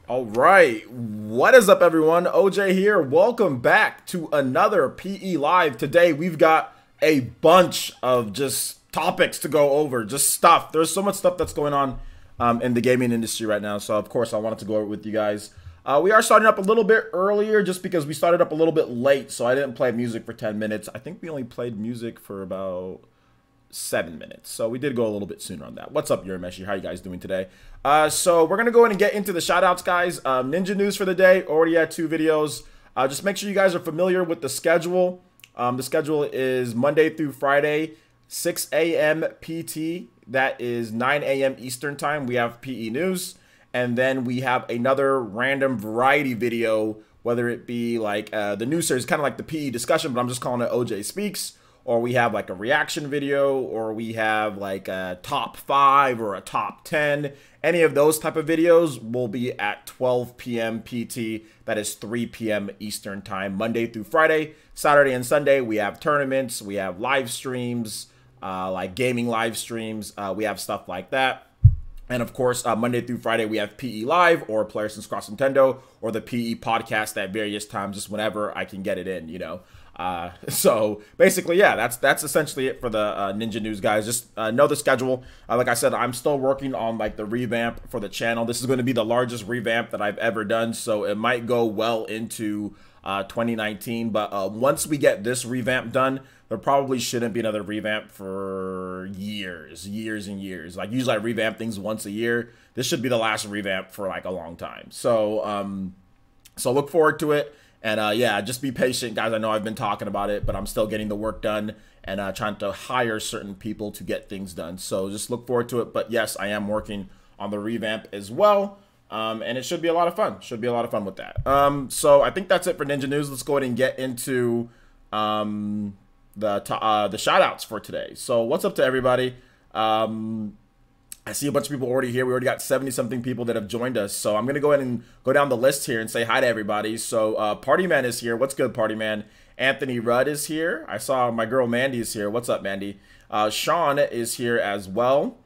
All right, what is up, everyone? OJ here. Welcome back to another PE Live. Today, we've got a bunch of just topics to go over, just stuff. There's so much stuff that's going on in the gaming industry right now. So, of course, I wanted to go over with you guys. We are starting up a little bit earlier just because we started up a little bit late. So, I didn't play music for 10 minutes. I think we only played music for about 7 minutes. So we did go a little bit sooner on that. What's up, Yurameshi? How you guys doing today? So we're going to go in and get into the shoutouts, guys. Ninja news for the day. Already had 2 videos. Just make sure you guys are familiar with the schedule. The schedule is Monday through Friday, 6 a.m. PT. That is 9 a.m. Eastern time. We have PE news. And then we have another random variety video, whether it be like the news series, kind of like the PE discussion, but I'm just calling it OJ Speaks. Or we have like a reaction video, or we have like a top 5 or a top 10. Any of those type of videos will be at 12 p.m. PT. That is 3 p.m. Eastern time, Monday through Friday. Saturday and Sunday, we have tournaments, we have live streams, like gaming live streams. We have stuff like that. And of course, Monday through Friday, we have PE Live or Players Since Cross Nintendo or the PE podcast at various times, just whenever I can get it in, you know. So basically, yeah, that's essentially it for the Ninja News, guys. Just know the schedule. Like I said, I'm still working on like the revamp for the channel. This is going to be the largest revamp that I've ever done, so it might go well into 2019. But once we get this revamp done, there probably shouldn't be another revamp for years and years. Like usually I revamp things once a year. This should be the last revamp for like a long time. So so look forward to it. And yeah, just be patient, guys. I know I've been talking about it, but I'm still getting the work done and trying to hire certain people to get things done. So just look forward to it. But yes, I am working on the revamp as well. And it should be a lot of fun. Should be a lot of fun with that. So I think that's it for Ninja News. Let's go ahead and get into the shout outs for today. So what's up to everybody? I see a bunch of people already here. We already got 70 something people that have joined us. So I'm going to go ahead and go down the list here and say hi to everybody. So Party Man is here. What's good, Party Man? Anthony Rudd is here. I saw my girl Mandy is here. What's up, Mandy? Sean is here as well.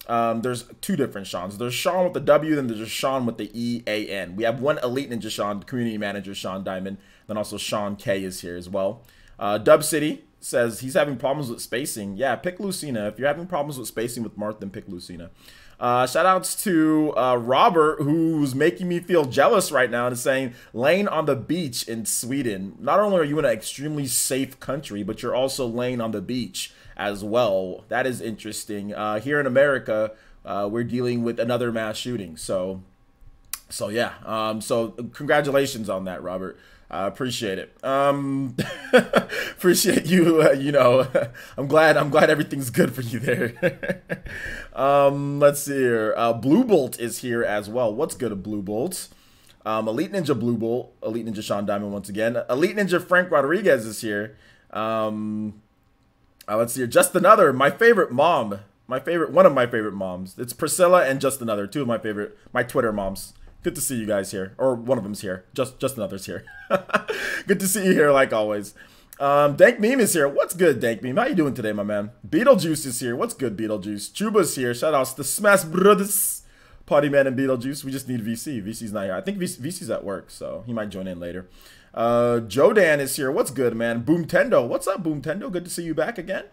There's 2 different Seans. There's Sean with the W, then there's Sean with the E-A-N. We have one Elite Ninja Sean, community manager Sean Diamond. Then also Sean K is here as well. Dub City says he's having problems with spacing. Yeah, pick Lucina. If you're having problems with spacing with Marth, then pick Lucina. Shout outs to Robert, who's making me feel jealous right now and is saying, laying on the beach in Sweden. Not only are you in an extremely safe country, but you're also laying on the beach as well. That is interesting. Here in America, we're dealing with another mass shooting. So yeah. So congratulations on that, Robert. I appreciate it. Appreciate you. You know, I'm glad everything's good for you there. Let's see here. Blue Bolt is here as well. What's good, Blue Bolt? Elite Ninja Blue Bolt. Elite Ninja Sean Diamond once again. Elite Ninja Frank Rodriguez is here. Let's see here. Just Another. My favorite mom. One of my favorite moms. It's Priscilla and Just Another. 2 of my Twitter moms. Good to see you guys here. Or one of them's here. Just Another's here. Good to see you here, like always. Dank Meme is here. What's good, Dank Meme? How you doing today, my man? Beetlejuice is here. What's good, Beetlejuice? Chuba's here. Shout outs to Smash Brothers. Potty Man and Beetlejuice. We just need VC. VC's not here. I think VC's at work, so he might join in later. Jodan is here. What's good, man? Boomtendo. What's up, Boomtendo? Good to see you back again.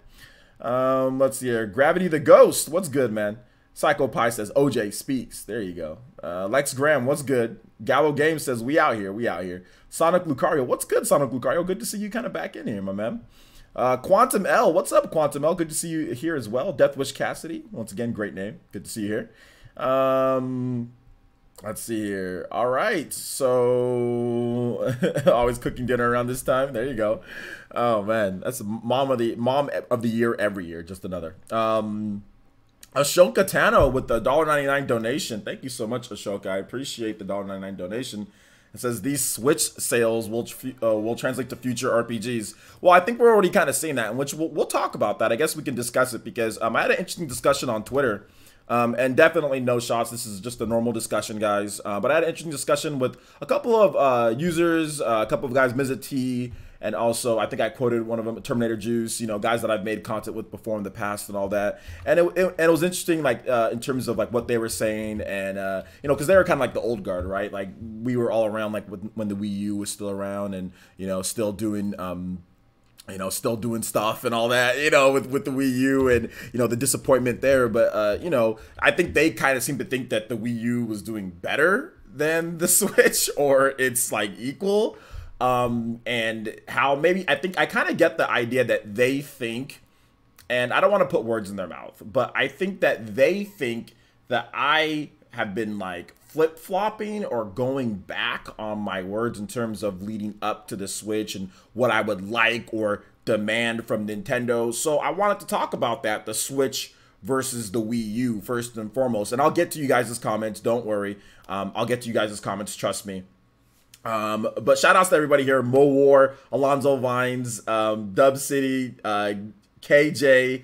Let's see here. Gravity the Ghost. What's good, man? Psycho Pie says OJ Speaks. There you go. Lex Graham, what's good? Gallo Games says we out here. We out here. Sonic Lucario, what's good, Sonic Lucario? Good to see you kind of back in here, my man. Quantum L, what's up, Quantum L? Good to see you here as well. Deathwish Cassidy, once again, great name. Good to see you here. Let's see here. All right, so always cooking dinner around this time. There you go. Oh man, that's mom of the year every year. Just another. Ashoka Tano with the $1.99 donation. Thank you so much, Ashoka. I appreciate the $1.99 donation. It says these Switch sales will translate to future RPGs. Well, I think we're already kind of seeing that, in which we'll talk about that. I guess we can discuss it because I had an interesting discussion on Twitter And definitely no shots. This is just a normal discussion, guys. But I had an interesting discussion with a couple of users, a couple of guys, Mizza T, and also I think I quoted one of them, Terminator Juice. You know, guys that I've made content with before in the past and all that. And it was interesting, like in terms of like what they were saying, and you know, because they were kind of like the old guard, right? Like we were all around like when the Wii U was still around, and you know, still doing. You know, still doing stuff and all that, you know, with the Wii U, and, you know, the disappointment there. But, you know, I think they kind of seem to think that the Wii U was doing better than the Switch, or it's like equal. And how maybe, I think I kind of get the idea that they think, and I don't want to put words in their mouth, but I think that they think that I have been like flip-flopping or going back on my words in terms of leading up to the Switch and what I would like or demand from Nintendo. So I wanted to talk about that, the Switch versus the Wii U, first and foremost. And I'll get to you guys' comments, don't worry. I'll get to you guys' comments, trust me. But shout outs to everybody here: Mo War, Alonzo Vines, Dub City, KJ,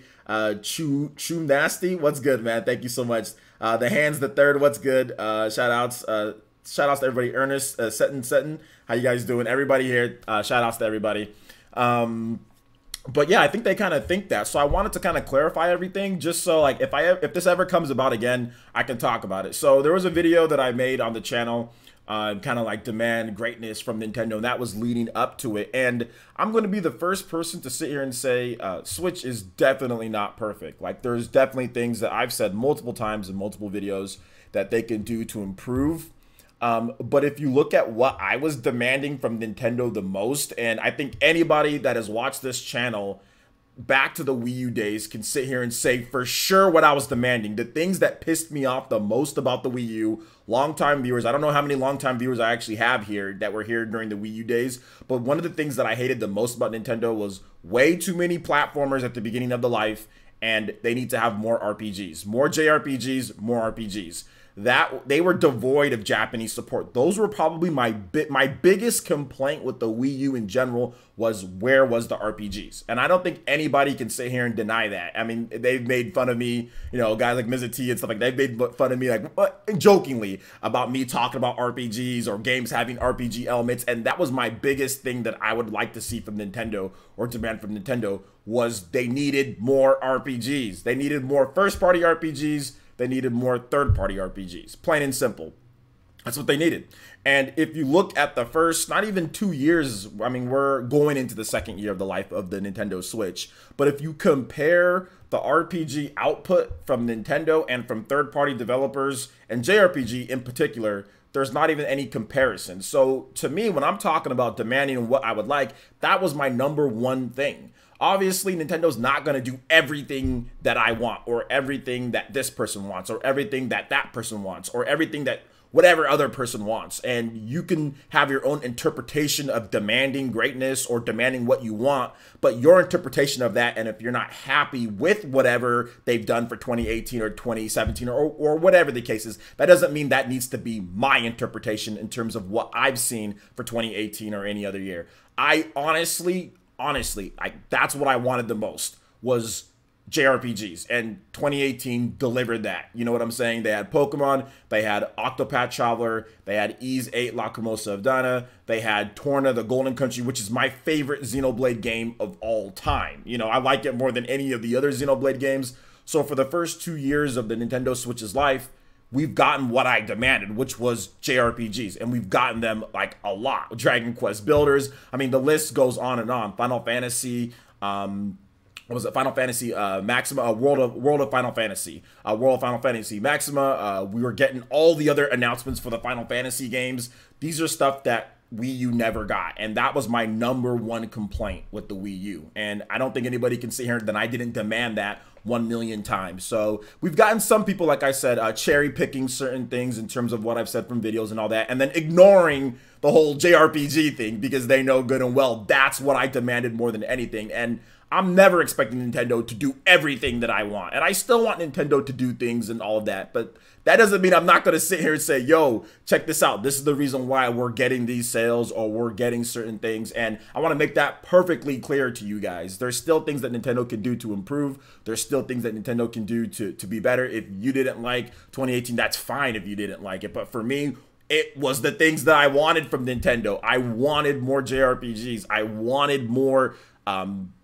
Chew Nasty. What's good, man? Thank you so much. The Hands the Third, what's good? Shout outs to everybody. Ernest, Seton, how you guys doing? Everybody here, shout outs to everybody. But yeah, I think they kind of think that. So I wanted to kind of clarify everything, just so like if this ever comes about again, I can talk about it. So there was a video that I made on the channel, kind of like demand greatness from Nintendo, and that was leading up to it. And I'm going to be the first person to sit here and say Switch is definitely not perfect. Like there's definitely things that I've said multiple times in multiple videos that they can do to improve. But if you look at what I was demanding from Nintendo the most, and I think anybody that has watched this channel back to the Wii U days can sit here and say for sure what I was demanding. The things that pissed me off the most about the Wii U, longtime viewers, I don't know how many longtime viewers I actually have here that were here during the Wii U days, but one of the things that I hated the most about Nintendo was way too many platformers at the beginning of the life, and they need to have more RPGs, more JRPGs, more RPGs. That they were devoid of Japanese support. Those were probably my biggest complaint with the Wii U in general, was where was the RPGs? And I don't think anybody can sit here and deny that. I mean, they've made fun of me, you know, guys like Mizza T and stuff like that. They've made fun of me, like jokingly, about me talking about RPGs or games having RPG elements. And that was my biggest thing that I would like to see from Nintendo, or demand from Nintendo, was they needed more RPGs. They needed more first-party RPGs. They needed more third-party RPGs, plain and simple. That's what they needed. And if you look at the first, not even 2 years, I mean, we're going into the second year of the life of the Nintendo Switch. But if you compare the RPG output from Nintendo and from third-party developers, and JRPG in particular, there's not even any comparison. So to me, when I'm talking about demanding what I would like, that was my #1 thing. Obviously, Nintendo's not going to do everything that I want, or everything that this person wants, or everything that that person wants, or everything that whatever other person wants. And you can have your own interpretation of demanding greatness or demanding what you want, but your interpretation of that, and if you're not happy with whatever they've done for 2018 or 2017 or whatever the case is, that doesn't mean that needs to be my interpretation in terms of what I've seen for 2018 or any other year. I honestly, that's what I wanted the most, was JRPGs, and 2018 delivered that. You know what I'm saying? They had Pokemon, they had Octopath Traveler, they had Ys 8 Lacrimosa of Dana, they had Torna, the Golden Country, which is my favorite Xenoblade game of all time. You know, I like it more than any of the other Xenoblade games. So for the first 2 years of the Nintendo Switch's life, we've gotten what I demanded, which was JRPGs, and we've gotten them like a lot. Dragon Quest Builders, I mean, the list goes on and on. Final Fantasy, what was it? Final Fantasy Maxima, World of Final Fantasy, World of Final Fantasy Maxima. We were getting all the other announcements for the Final Fantasy games. These are stuff that Wii U never got, and that was my #1 complaint with the Wii U. And I don't think anybody can sit here that I didn't demand that 1 million times. So we've gotten some people, like I said, cherry picking certain things in terms of what I've said from videos and all that, and then ignoring the whole JRPG thing because they know good and well that's what I demanded more than anything. And I'm never expecting Nintendo to do everything that I want. And I still want Nintendo to do things and all of that. But that doesn't mean I'm not going to sit here and say, yo, check this out. This is the reason why we're getting these sales or we're getting certain things. And I want to make that perfectly clear to you guys. There's still things that Nintendo can do to improve. There's still things that Nintendo can do to be better. If you didn't like 2018, that's fine if you didn't like it. But for me, it was the things that I wanted from Nintendo. I wanted more JRPGs. I wanted more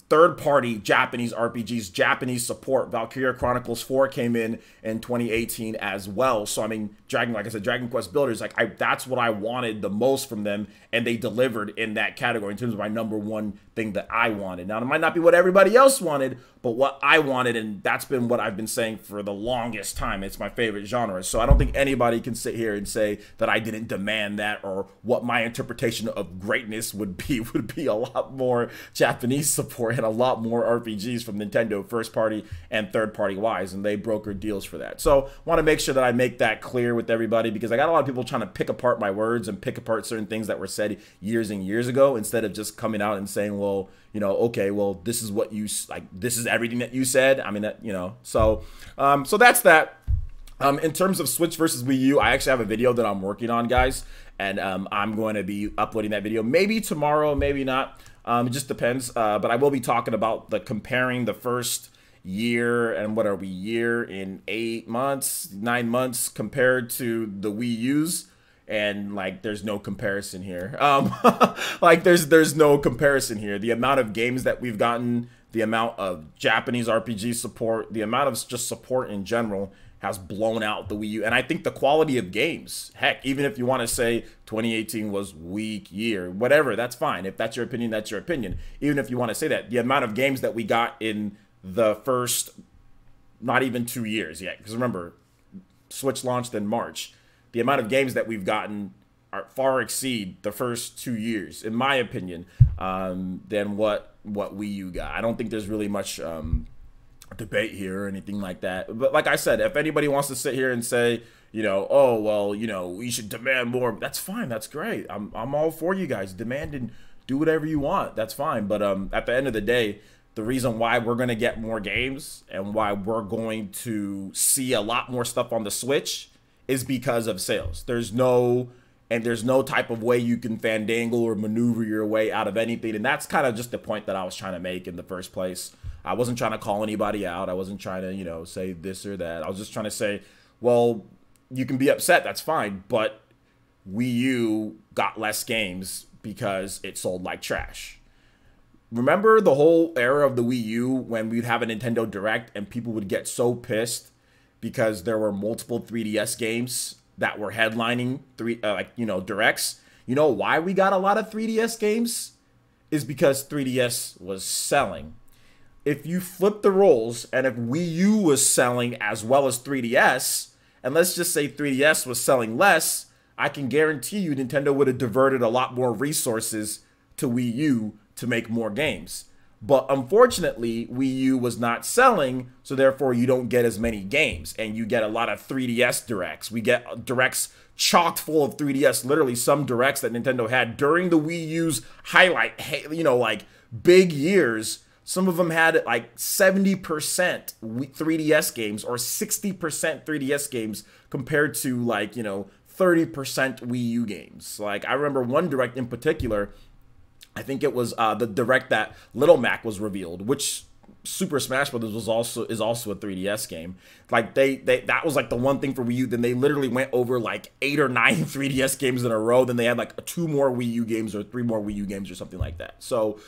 third-party Japanese RPGs, Japanese support. Valkyria Chronicles 4 came in 2018 as well. So, I mean, like I said, Dragon Quest Builders, like that's what I wanted the most from them, and they delivered in that category in terms of my #1 thing that I wanted. Now, it might not be what everybody else wanted, but what I wanted, and that's been what I've been saying for the longest time. It's my favorite genre. So I don't think anybody can sit here and say that I didn't demand that, or what my interpretation of greatness would be a lot more Japanese support and a lot more RPGs from Nintendo, first party and third party wise, and they brokered deals for that. So I want to make sure that I make that clear with everybody, because I got a lot of people trying to pick apart my words and pick apart certain things that were said years and years ago, instead of just coming out and saying, well, you know, okay, well, this is what you like, this is everything that you said. I mean, that, you know, so that's that. In terms of Switch versus Wii U, I actually have a video that I'm working on, guys, and I'm going to be uploading that video maybe tomorrow, maybe not. It just depends. But I will be talking about comparing the first year, and what are we, year in 8 months, 9 months compared to the Wii U's. And like, there's no comparison here. Like there's no comparison here. The amount of games that we've gotten, the amount of Japanese RPG support, the amount of just support in general has blown out the Wii U. And I think the quality of games, heck, even if you want to say 2018 was weak year, whatever, that's fine. If that's your opinion, that's your opinion. Even if you want to say that, the amount of games that we got in the first, not even 2 years yet, because remember, Switch launched in March. The amount of games that we've gotten far exceed the first 2 years, in my opinion, than what Wii U got. I don't think there's really much debate here or anything like that. But like I said, if anybody wants to sit here and say, you know, oh, well, you know, we should demand more, that's fine. That's great. I'm all for you guys. Demand and do whatever you want. That's fine. But at the end of the day, the reason why we're going to get more games and why we're going to see a lot more stuff on the Switch is because of sales. There's no type of way you can fandangle or maneuver your way out of anything. And that's kind of just the point that I was trying to make in the first place. I wasn't trying to call anybody out. I wasn't trying to, you know, say this or that. I was just trying to say, well, you can be upset, that's fine, but Wii U got less games because it sold like trash. Remember the whole era of the Wii U when we'd have a Nintendo Direct and people would get so pissed because there were multiple 3DS games that were headlining directs. You know why we got a lot of 3DS games? Is because 3DS was selling. If you flip the roles, and if Wii U was selling as well as 3DS, and let's just say 3DS was selling less, I can guarantee you Nintendo would have diverted a lot more resources to Wii U to make more games. But unfortunately, Wii U was not selling, so therefore you don't get as many games, and you get a lot of 3DS directs. We get directs chocked full of 3DS, literally some directs that Nintendo had during the Wii U's highlight, you know, like big years. Some of them had like 70% 3DS games or 60% 3DS games compared to like, you know, 30% Wii U games. Like I remember one direct in particular, I think it was the direct that Little Mac was revealed, which Super Smash Bros. is also a 3DS game. Like that was like the one thing for Wii U. Then they literally went over like 8 or 9 3DS games in a row. Then they had like 2 more Wii U games or 3 more Wii U games or something like that. So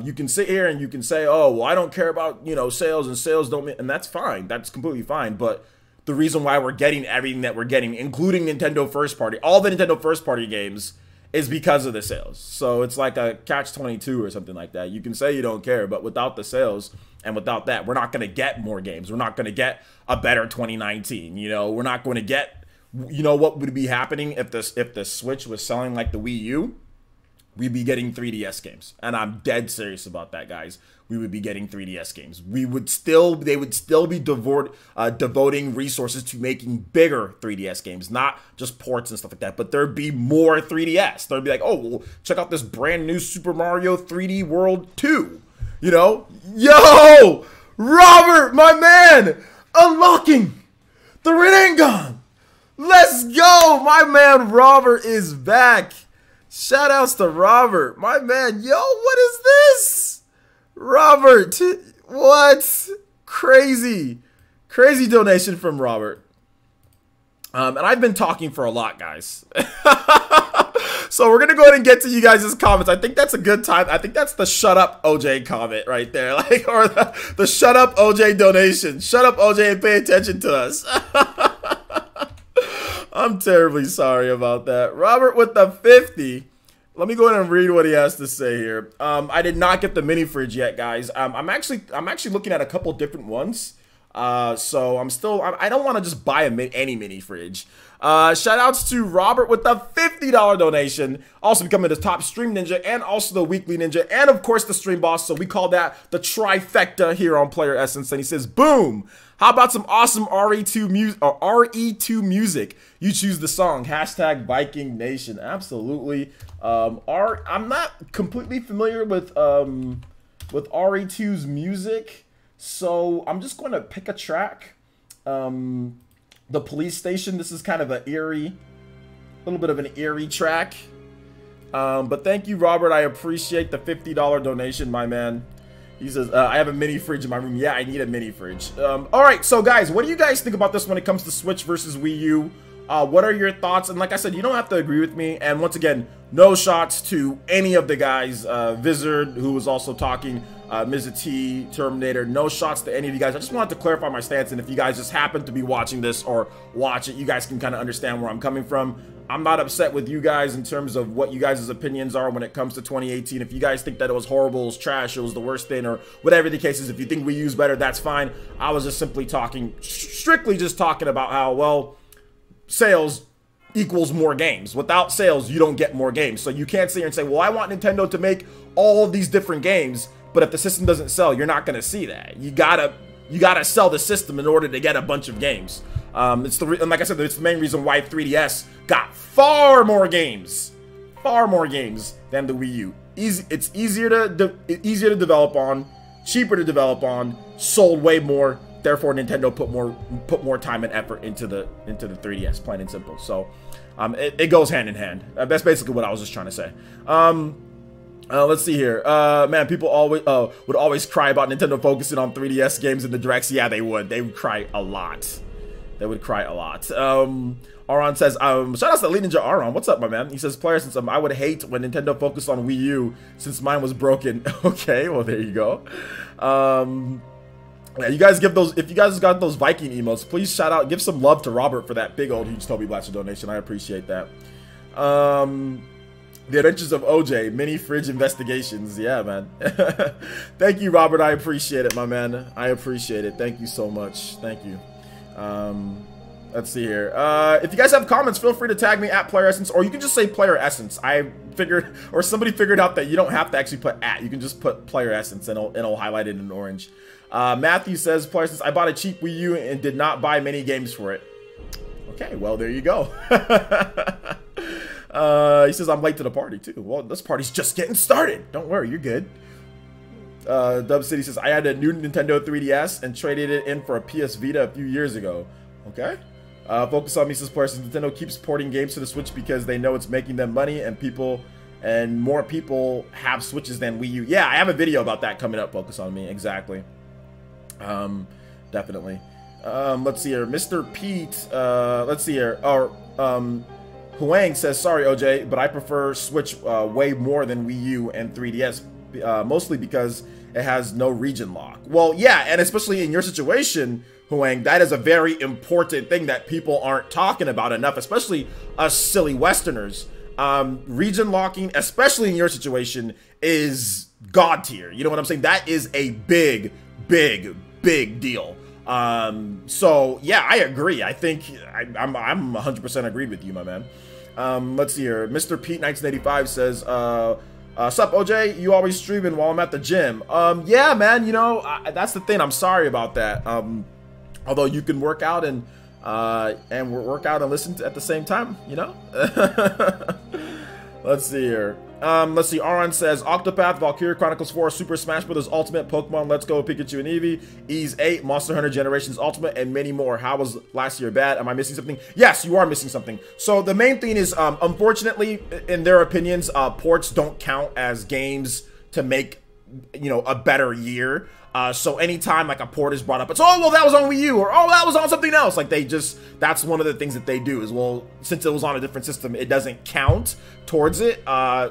you can sit here and you can say, oh, well, I don't care about, you know, sales, and sales don't, and that's fine. That's completely fine. But the reason why we're getting everything that we're getting, including Nintendo first party, all the Nintendo first party games, is because of the sales. So it's like a catch-22 or something like that. You can say you don't care, but without the sales and without that, we're not going to get more games. We're not going to get a better 2019. You know, we're not going to get, you know, what would be happening if the Switch was selling like the Wii U? We'd be getting 3DS games. And I'm dead serious about that, guys. We would be getting 3DS games. They would still be devoting resources to making bigger 3DS games, not just ports and stuff like that, but there'd be more 3DS. They'd be like, oh, well, check out this brand new Super Mario 3D World 2. You know? Yo! Robert, my man! Unlocking the Rinnegan! Let's go! My man Robert is back. Shout outs to Robert. My man, yo, what is this? Robert, what? Crazy. Crazy donation from Robert. And I've been talking for a lot, guys. So we're going to go ahead and get to you guys' comments. I think that's a good time. I think that's the shut up OJ comment right there. Like, or the shut up OJ donation. Shut up OJ and pay attention to us. I'm terribly sorry about that. Robert with the 50. Let me go ahead and read what he has to say here. I did not get the mini fridge yet, guys. I'm actually looking at a couple different ones. So I don't want to just buy any mini fridge. Shout outs to Robert with the $50 donation. Also becoming the top stream ninja and also the weekly ninja and of course the stream boss. So we call that the trifecta here on Player Essence. And he says, boom. How about some awesome RE2 music or RE2 music? You choose the song. Hashtag Viking Nation. Absolutely. I'm not completely familiar with RE2's music. So I'm just going to pick a track. The Police Station. This is kind of a little bit of an eerie track. But thank you, Robert. I appreciate the $50 donation, my man. He says, I have a mini fridge in my room. Yeah, I need a mini fridge. All right, so guys, what do you guys think about this when it comes to Switch versus Wii U? What are your thoughts? And like I said, you don't have to agree with me. And once again, no shots to any of the guys. Vizard, who was also talking, Mr. T, Terminator, no shots to any of you guys. I just wanted to clarify my stance. And if you guys just happen to be watching this or watch it, you guys can kind of understand where I'm coming from. I'm not upset with you guys in terms of what you guys' opinions are when it comes to 2018. If you guys think that it was horrible, it was trash, it was the worst thing, or whatever the case is, if you think Wii U's better, that's fine. I was just simply talking, strictly just talking about how, well, sales equals more games. Without sales, you don't get more games. So you can't sit here and say, well, I want Nintendo to make all of these different games, but if the system doesn't sell, you're not going to see that. You gotta sell the system in order to get a bunch of games. And like I said, it's the main reason why 3DS got far more games than the Wii U. It's easier to develop on, cheaper to develop on, sold way more. Therefore, Nintendo put more time and effort into the 3DS, plain and simple. So, it goes hand in hand. That's basically what I was just trying to say. Let's see here. Man, people would always cry about Nintendo focusing on 3DS games in the directs. Yeah, they would. They would cry a lot. They would cry a lot. Aron says, shout out to Elite Ninja Aron. What's up, my man? He says, player, since I would hate when Nintendo focused on Wii U since mine was broken. Okay, well, there you go. Yeah, you guys if you guys got those Viking emotes, please shout out, give some love to Robert for that big old huge Toby Blatcher donation. I appreciate that. The Adventures of OJ, mini fridge investigations. Yeah, man. Thank you, Robert. I appreciate it, my man. I appreciate it. Thank you so much. Thank you. Let's see here. If you guys have comments, feel free to tag me at Player Essence, or you can just say Player Essence. I figured, or somebody figured out that you don't have to actually put at. You can just put Player Essence, and it'll highlight it in orange. Matthew says, Player Essence, I bought a cheap Wii U and did not buy many games for it. Okay, well, there you go. He says, I'm late to the party, too. Well, this party's just getting started. Don't worry, you're good. Dub City says, I had a new Nintendo 3DS and traded it in for a PS Vita a few years ago. Okay. Focus on me, says Player Essence. Nintendo keeps porting games to the Switch because they know it's making them money, and more people have Switches than Wii U. Yeah, I have a video about that coming up. Focus on me. Exactly. Definitely. Let's see here. Mr. Pete, let's see here. Huang says, sorry, OJ, but I prefer Switch way more than Wii U and 3DS, mostly because it has no region lock. Well, yeah, and especially in your situation, Huang, that is a very important thing that people aren't talking about enough, especially us silly Westerners. Region locking, especially in your situation, is God tier. You know what I'm saying? That is a big, big, big deal. So yeah, I agree. I think I'm 100% agreed with you, my man. Let's see here. Mr. Pete 1985 says, sup, OJ? You always streaming while I'm at the gym. Yeah, man. You know, that's the thing. I'm sorry about that. Although you can work out and work out and listen at the same time, you know. Let's see here. Let's see. Aron says Octopath, Valkyria Chronicles 4, Super Smash Bros. Ultimate, Pokemon Let's Go, Pikachu and Eevee, Ys 8, Monster Hunter Generations Ultimate, and many more. How was last year bad? Am I missing something? Yes, you are missing something. So the main thing is, unfortunately, in their opinions, ports don't count as games to make, you know, a better year. So anytime like a port is brought up, it's, oh, well, that was on Wii U, or, oh, that was on something else. Like, they just, that's one of the things that they do is, well, since it was on a different system, it doesn't count towards it.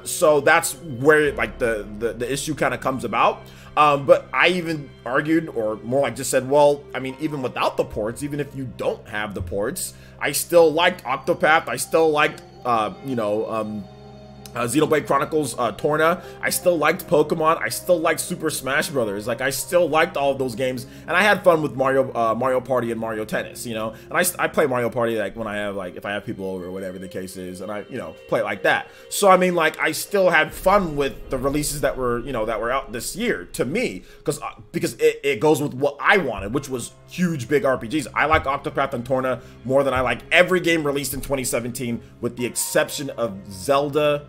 So that's where like the issue kind of comes about. But I even argued, or more like just said, well, I mean, even without the ports, even if you don't have the ports, I still liked Octopath. I still liked, Xenoblade Chronicles Torna. I still liked Pokemon. I still liked Super Smash Brothers. Like, I still liked all of those games, and I had fun with Mario Party and Mario Tennis, you know. And I play Mario Party like when I have, like, if I have people over or whatever the case is, and I, you know, play it like that. So I mean, like, I still had fun with the releases that were, you know, that were out this year to me, because it goes with what I wanted, which was huge big RPGs. I like Octopath and Torna more than I like every game released in 2017, with the exception of Zelda.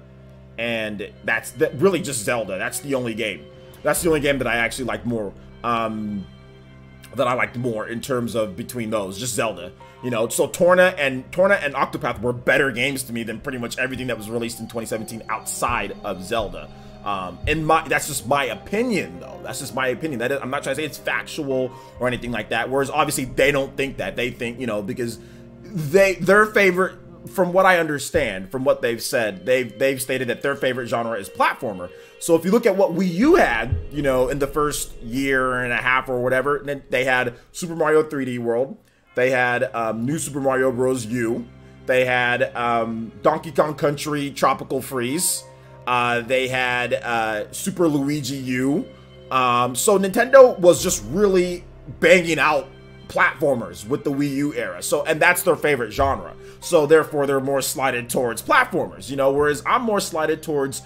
And that's really just Zelda. That's the only game. That's the only game that I actually like more. That I liked more in terms of between those. Just Zelda. You know, so Torna and Octopath were better games to me than pretty much everything that was released in 2017 outside of Zelda. That's just my opinion, though. That's just my opinion. I'm not trying to say it's factual or anything like that. Whereas obviously they don't think that. They think, you know, because their favorite, from what I understand, from what they've said, they've stated that their favorite genre is platformer. So if you look at what Wii U had, you know, in the first year and a half or whatever, then they had Super Mario 3D World, they had New Super Mario Bros. U, they had Donkey Kong Country Tropical Freeze, they had Super Luigi U. So Nintendo was just really banging out platformers with the Wii U era. So, and that's their favorite genre. So therefore they're more slided towards platformers, you know, whereas I'm more slided towards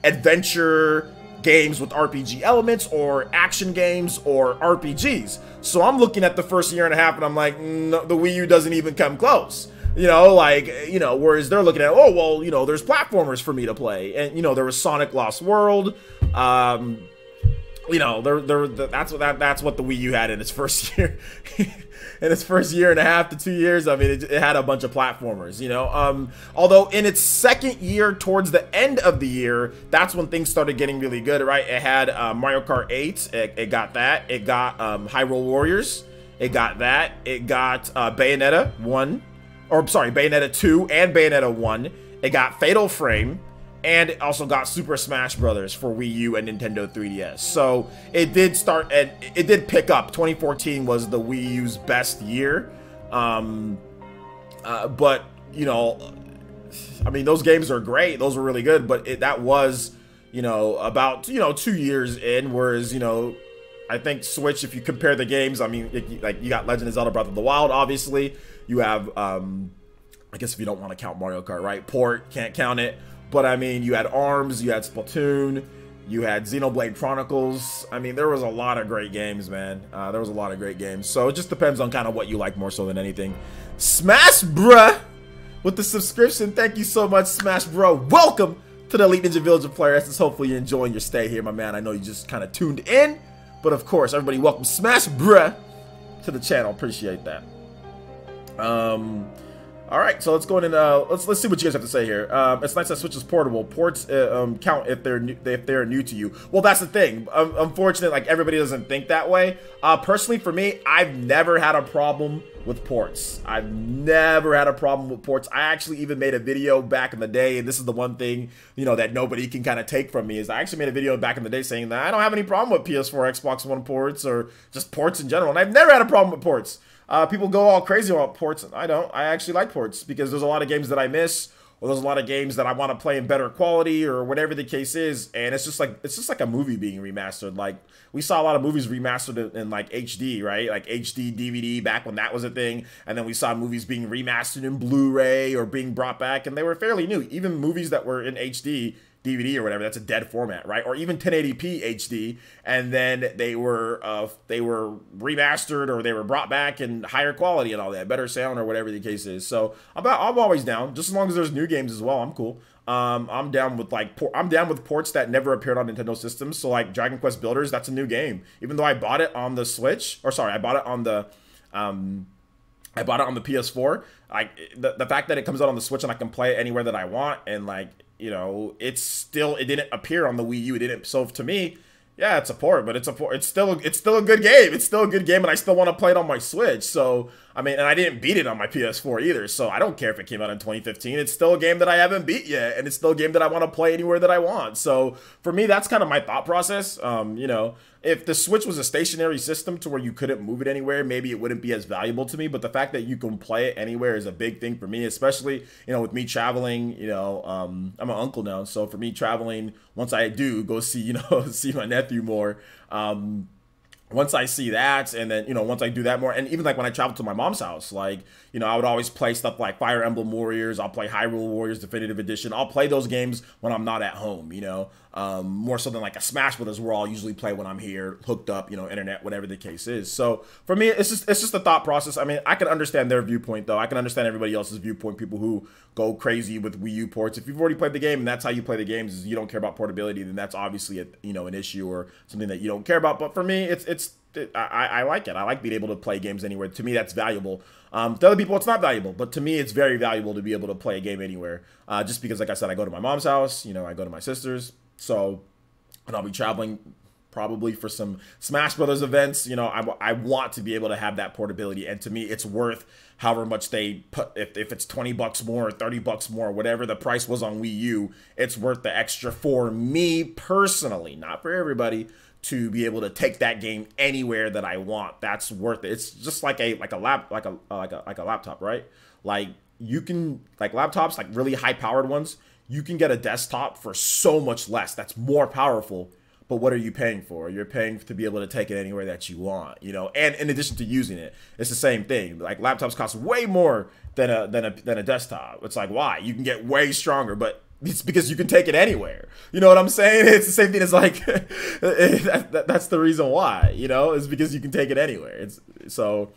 adventure games with RPG elements, or action games, or RPGs. So I'm looking at the first year and a half and I'm like, no, the Wii U doesn't even come close. You know, like, you know, whereas they're looking at, oh, well, you know, there's platformers for me to play. And, you know, there was Sonic Lost World, you know, that's what the Wii U had in its first year. In its first year and a half to 2 years, I mean, it had a bunch of platformers, you know. Although in its second year, towards the end of the year, that's when things started getting really good, right? It had Mario Kart 8, it got that. It got Hyrule Warriors, it got that. It got Bayonetta 1, or sorry, Bayonetta 2 and Bayonetta 1. It got Fatal Frame. And it also got Super Smash Brothers for Wii U and Nintendo 3DS. So it did start, and it did pick up. 2014 was the Wii U's best year. But, you know, I mean, those games are great. Those were really good. But that was, you know, about, you know, 2 years in. Whereas, you know, I think Switch, if you compare the games, I mean, like, you got Legend of Zelda Breath of the Wild, obviously. You have, I guess if you don't want to count Mario Kart, right? Port, can't count it. But I mean, you had ARMS, you had Splatoon, you had Xenoblade Chronicles. I mean, there was a lot of great games, man. There was a lot of great games. So it just depends on kind of what you like more so than anything. Smash Bruh with the subscription. Thank you so much, Smash Bro. Welcome to the Elite Ninja Village of Player Essence. Hopefully you're enjoying your stay here, my man. I know you just kind of tuned in. But of course, everybody welcome Smash Bruh to the channel. Appreciate that. All right, so let's go in and let's see what you guys have to say here. It's nice that Switch is portable. Ports count if they're new to you. Well, that's the thing. Unfortunately, like, everybody doesn't think that way. Personally, for me, I've never had a problem with ports. I've never had a problem with ports. I actually even made a video back in the day, and this is the one thing, you know, that nobody can kind of take from me, is I actually made a video back in the day saying that I don't have any problem with PS4, Xbox One ports, or just ports in general, and I've never had a problem with ports. People go all crazy about ports, and I don't. I actually like ports because there's a lot of games that I miss, or there's a lot of games that I want to play in better quality, or whatever the case is. And it's just like a movie being remastered. Like, we saw a lot of movies remastered in like HD, right? Like HD DVD back when that was a thing. And then we saw movies being remastered in Blu-ray or being brought back, and they were fairly new. Even movies that were in HD DVD or whatever, that's a dead format, right? Or even 1080p HD, and then they were remastered, or they were brought back in higher quality and all that, better sound, or whatever the case is. So I'm always down, just as long as there's new games as well. I'm cool. I'm down with I'm down with ports that never appeared on Nintendo systems. So like Dragon Quest Builders, that's a new game. Even though I bought it on the Switch, or sorry, I bought it on the PS4. Like the fact that it comes out on the Switch and I can play it anywhere that I want, and like, you know, it didn't appear on the Wii U. It didn't. So to me, yeah, it's a port, but it's still a good game. It's still a good game, and I still want to play it on my Switch. So I mean, and I didn't beat it on my PS4 either. So I don't care if it came out in 2015. It's still a game that I haven't beat yet, and it's still a game that I want to play anywhere that I want. So for me, that's kind of my thought process. You know, if the Switch was a stationary system to where you couldn't move it anywhere, maybe it wouldn't be as valuable to me. But the fact that you can play it anywhere is a big thing for me, especially, you know, with me traveling. You know, I'm an uncle now, so for me traveling, once I do go see, you know, see my nephew more, once I see that, and then, you know, once I do that more, and even like when I travel to my mom's house, like, you know, I would always play stuff like Fire Emblem Warriors. I'll play Hyrule Warriors Definitive Edition. I'll play those games when I'm not at home, you know, more so than like a Smash Brothers where I'll usually play when I'm here, hooked up, you know, internet, whatever the case is. So for me, it's just a thought process. I mean, I can understand their viewpoint though. I can understand everybody else's viewpoint. People who go crazy with Wii U ports. If you've already played the game and that's how you play the games, is you don't care about portability, then that's obviously an issue or something that you don't care about. But for me, I like it. I like being able to play games anywhere. To me, that's valuable. To other people, it's not valuable, but to me, it's very valuable to be able to play a game anywhere. Just because, like I said, I go to my mom's house, you know, I go to my sister's, so, and I'll be traveling probably for some Smash Brothers events. You know, I want to be able to have that portability, and to me, it's worth however much they put. If it's $20 more or $30 more, whatever the price was on Wii U, it's worth the extra for me personally, not for everybody, to be able to take that game anywhere that I want. That's worth it. It's just like a laptop, right? Like you can, like laptops, like really high powered ones, you can get a desktop for so much less. That's more powerful. But what are you paying for? You're paying to be able to take it anywhere that you want, you know. And in addition to using it, it's the same thing. Like laptops cost way more than a desktop. It's like, why? You can get way stronger, but it's because you can take it anywhere. You know what I'm saying? It's the same thing as like, that's the reason why, you know, is because you can take it anywhere. It's so,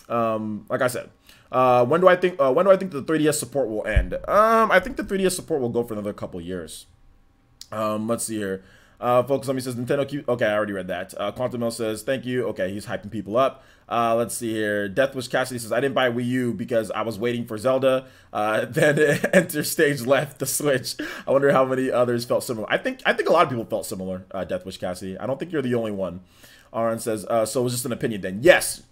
like I said, when do I think the 3DS support will end? I think the 3DS support will go for another couple years. Let's see here. Focus on me says Nintendo Q. Okay, I already read that. Quantum Mill says thank you. Okay, he's hyping people up. Let's see here. Deathwish Cassidy says I didn't buy Wii U because I was waiting for Zelda. Then Enter Stage left the Switch. I wonder how many others felt similar. I think a lot of people felt similar. Deathwish Cassidy. I don't think you're the only one. Aaron says, so it was just an opinion then. Yes,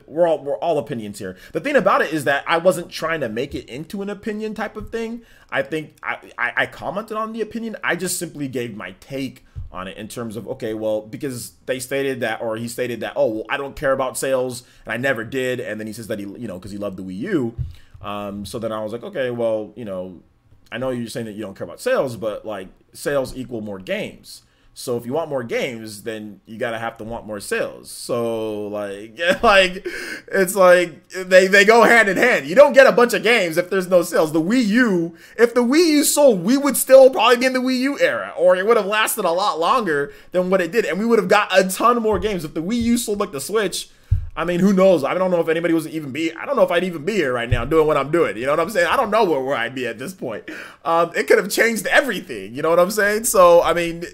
we're all opinions here. The thing about it is that I wasn't trying to make it into an opinion type of thing. I think I commented on the opinion. I just simply gave my take on it in terms of, okay, well, because they stated that, or he stated that, oh, well, I don't care about sales, and I never did. And then he says that he, you know, because he loved the Wii U. So then I was like, okay, well, you know, I know you're saying that you don't care about sales, but like sales equal more games. So if you want more games, then you gotta have to want more sales. So like, yeah, like it's like they go hand in hand. You don't get a bunch of games if there's no sales. The Wii U, if the Wii U sold, we would still probably be in the Wii U era, or it would have lasted a lot longer than what it did, and we would have got a ton more games. If the Wii U sold like the Switch, I mean, who knows? I don't know if anybody was even be. I don't know if I'd even be here right now doing what I'm doing. You know what I'm saying? I don't know where I'd be at this point. It could have changed everything. You know what I'm saying? So I mean,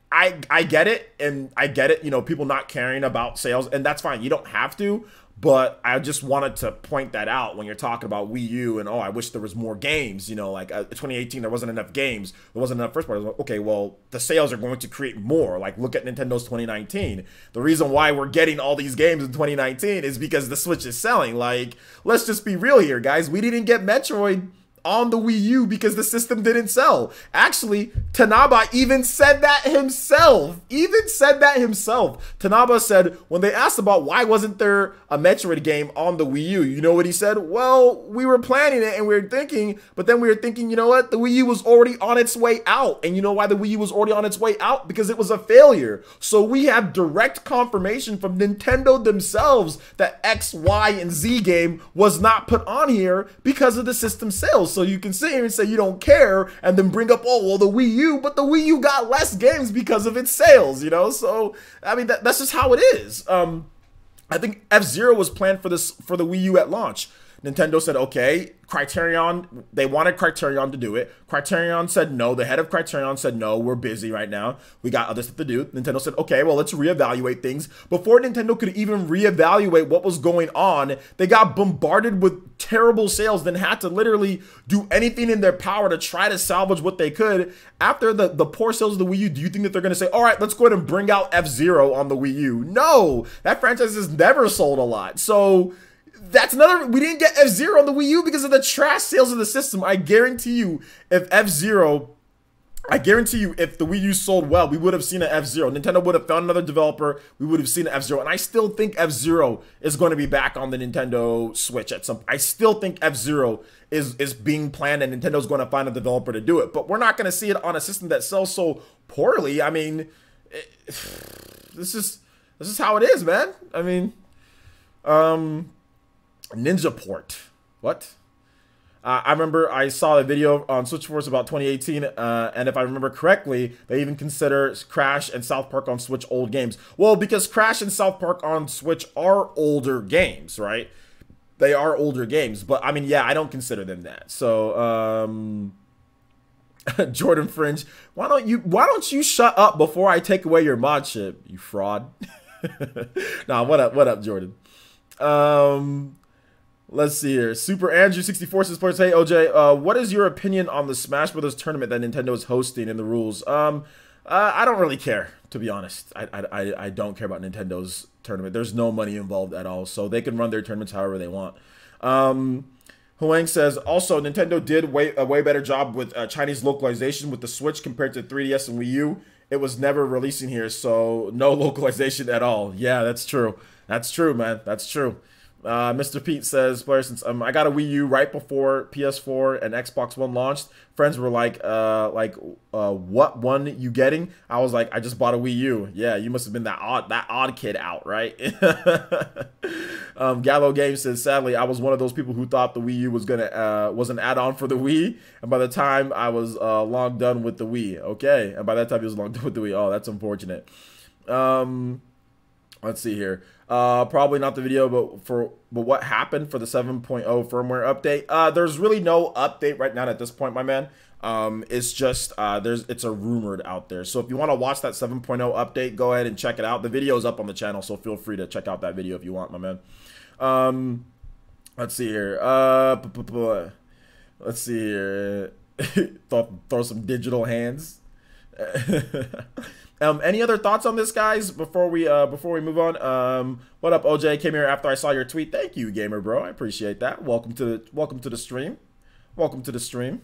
I get it, and I get it. You know, people not caring about sales, and that's fine. You don't have to. But I just wanted to point that out when you're talking about Wii U and, oh, I wish there was more games. You know, like 2018, there wasn't enough games. There wasn't enough first party. Okay, well, the sales are going to create more. Like, look at Nintendo's 2019. The reason why we're getting all these games in 2019 is because the Switch is selling. Like, let's just be real here, guys. We didn't get Metroid on the Wii U because the system didn't sell. Actually, Tanaba even said that himself. Tanaba said, when they asked about why wasn't there a Metroid game on the Wii U, you know what he said? Well, we were planning it and we were thinking, but then we were thinking, you know what? The Wii U was already on its way out. And you know why the Wii U was already on its way out? Because it was a failure. So we have direct confirmation from Nintendo themselves that X, Y, and Z game was not put on here because of the system sales. So you can sit here and say you don't care and then bring up, oh, well, the Wii U, but the Wii U got less games because of its sales, you know? So, I mean, that's just how it is. I think F-Zero was planned for the Wii U at launch. Nintendo said, okay, Criterion, they wanted Criterion to do it. Criterion said no. The head of Criterion said, no, we're busy right now. We got other stuff to do. Nintendo said, okay, well, let's reevaluate things. Before Nintendo could even reevaluate what was going on, they got bombarded with terrible sales, then had to literally do anything in their power to try to salvage what they could. After the poor sales of the Wii U, do you think that they're going to say, all right, let's go ahead and bring out F-Zero on the Wii U? No, that franchise has never sold a lot. So that's another, we didn't get F-Zero on the Wii U because of the trash sales of the system. I guarantee you, if F-Zero, if the Wii U sold well, we would have seen an F-Zero. Nintendo would have found another developer. We would have seen an F-Zero. And I still think F-Zero is going to be back on the Nintendo Switch at some point. I still think F-Zero is being planned and Nintendo's going to find a developer to do it. But we're not going to see it on a system that sells so poorly. I mean, this is how it is, man. I mean, Ninja Port. What? I remember I saw a video on Switch Force about 2018, and if I remember correctly, they even consider Crash and South Park on Switch old games. Well, because Crash and South Park on Switch are older games, right? They are older games, but I mean, yeah, I don't consider them that. So, Jordan Fringe, why don't you shut up before I take away your mod chip, you fraud? Nah, what up, Jordan? Let's see here. Super Andrew 64 says, "Hey OJ, what is your opinion on the Smash Brothers tournament that Nintendo is hosting and the rules?" I don't really care, to be honest. I don't care about Nintendo's tournament. There's no money involved at all, so they can run their tournaments however they want. Huang says, also, Nintendo did a way better job with Chinese localization with the Switch compared to 3DS and Wii U. It was never releasing here, so no localization at all. Yeah, that's true. That's true, man. That's true. Mr. Pete says, player, since I got a Wii U right before PS4 and Xbox One launched, friends were like, what one you getting? I was like, I just bought a Wii U. Yeah, you must have been that odd kid out, right? Gallo Games says, sadly, I was one of those people who thought the Wii U was an add-on for the Wii, and by the time I was long done with the Wii. Okay, and by that time he was long done with the Wii. Oh, that's unfortunate. Let's see here. Probably not the video, but what happened for the 7.0 firmware update? There's really no update right now at this point, my man. It's just it's a rumored out there. So if you want to watch that 7.0 update, go ahead and check it out. The video is up on the channel, so feel free to check out that video if you want, my man. Let's see here. Let's see here. throw some digital hands. Any other thoughts on this, guys, before we move on? What up, OJ? Came here after I saw your tweet. Thank you, gamer bro. I appreciate that. Welcome to the stream. Welcome to the stream.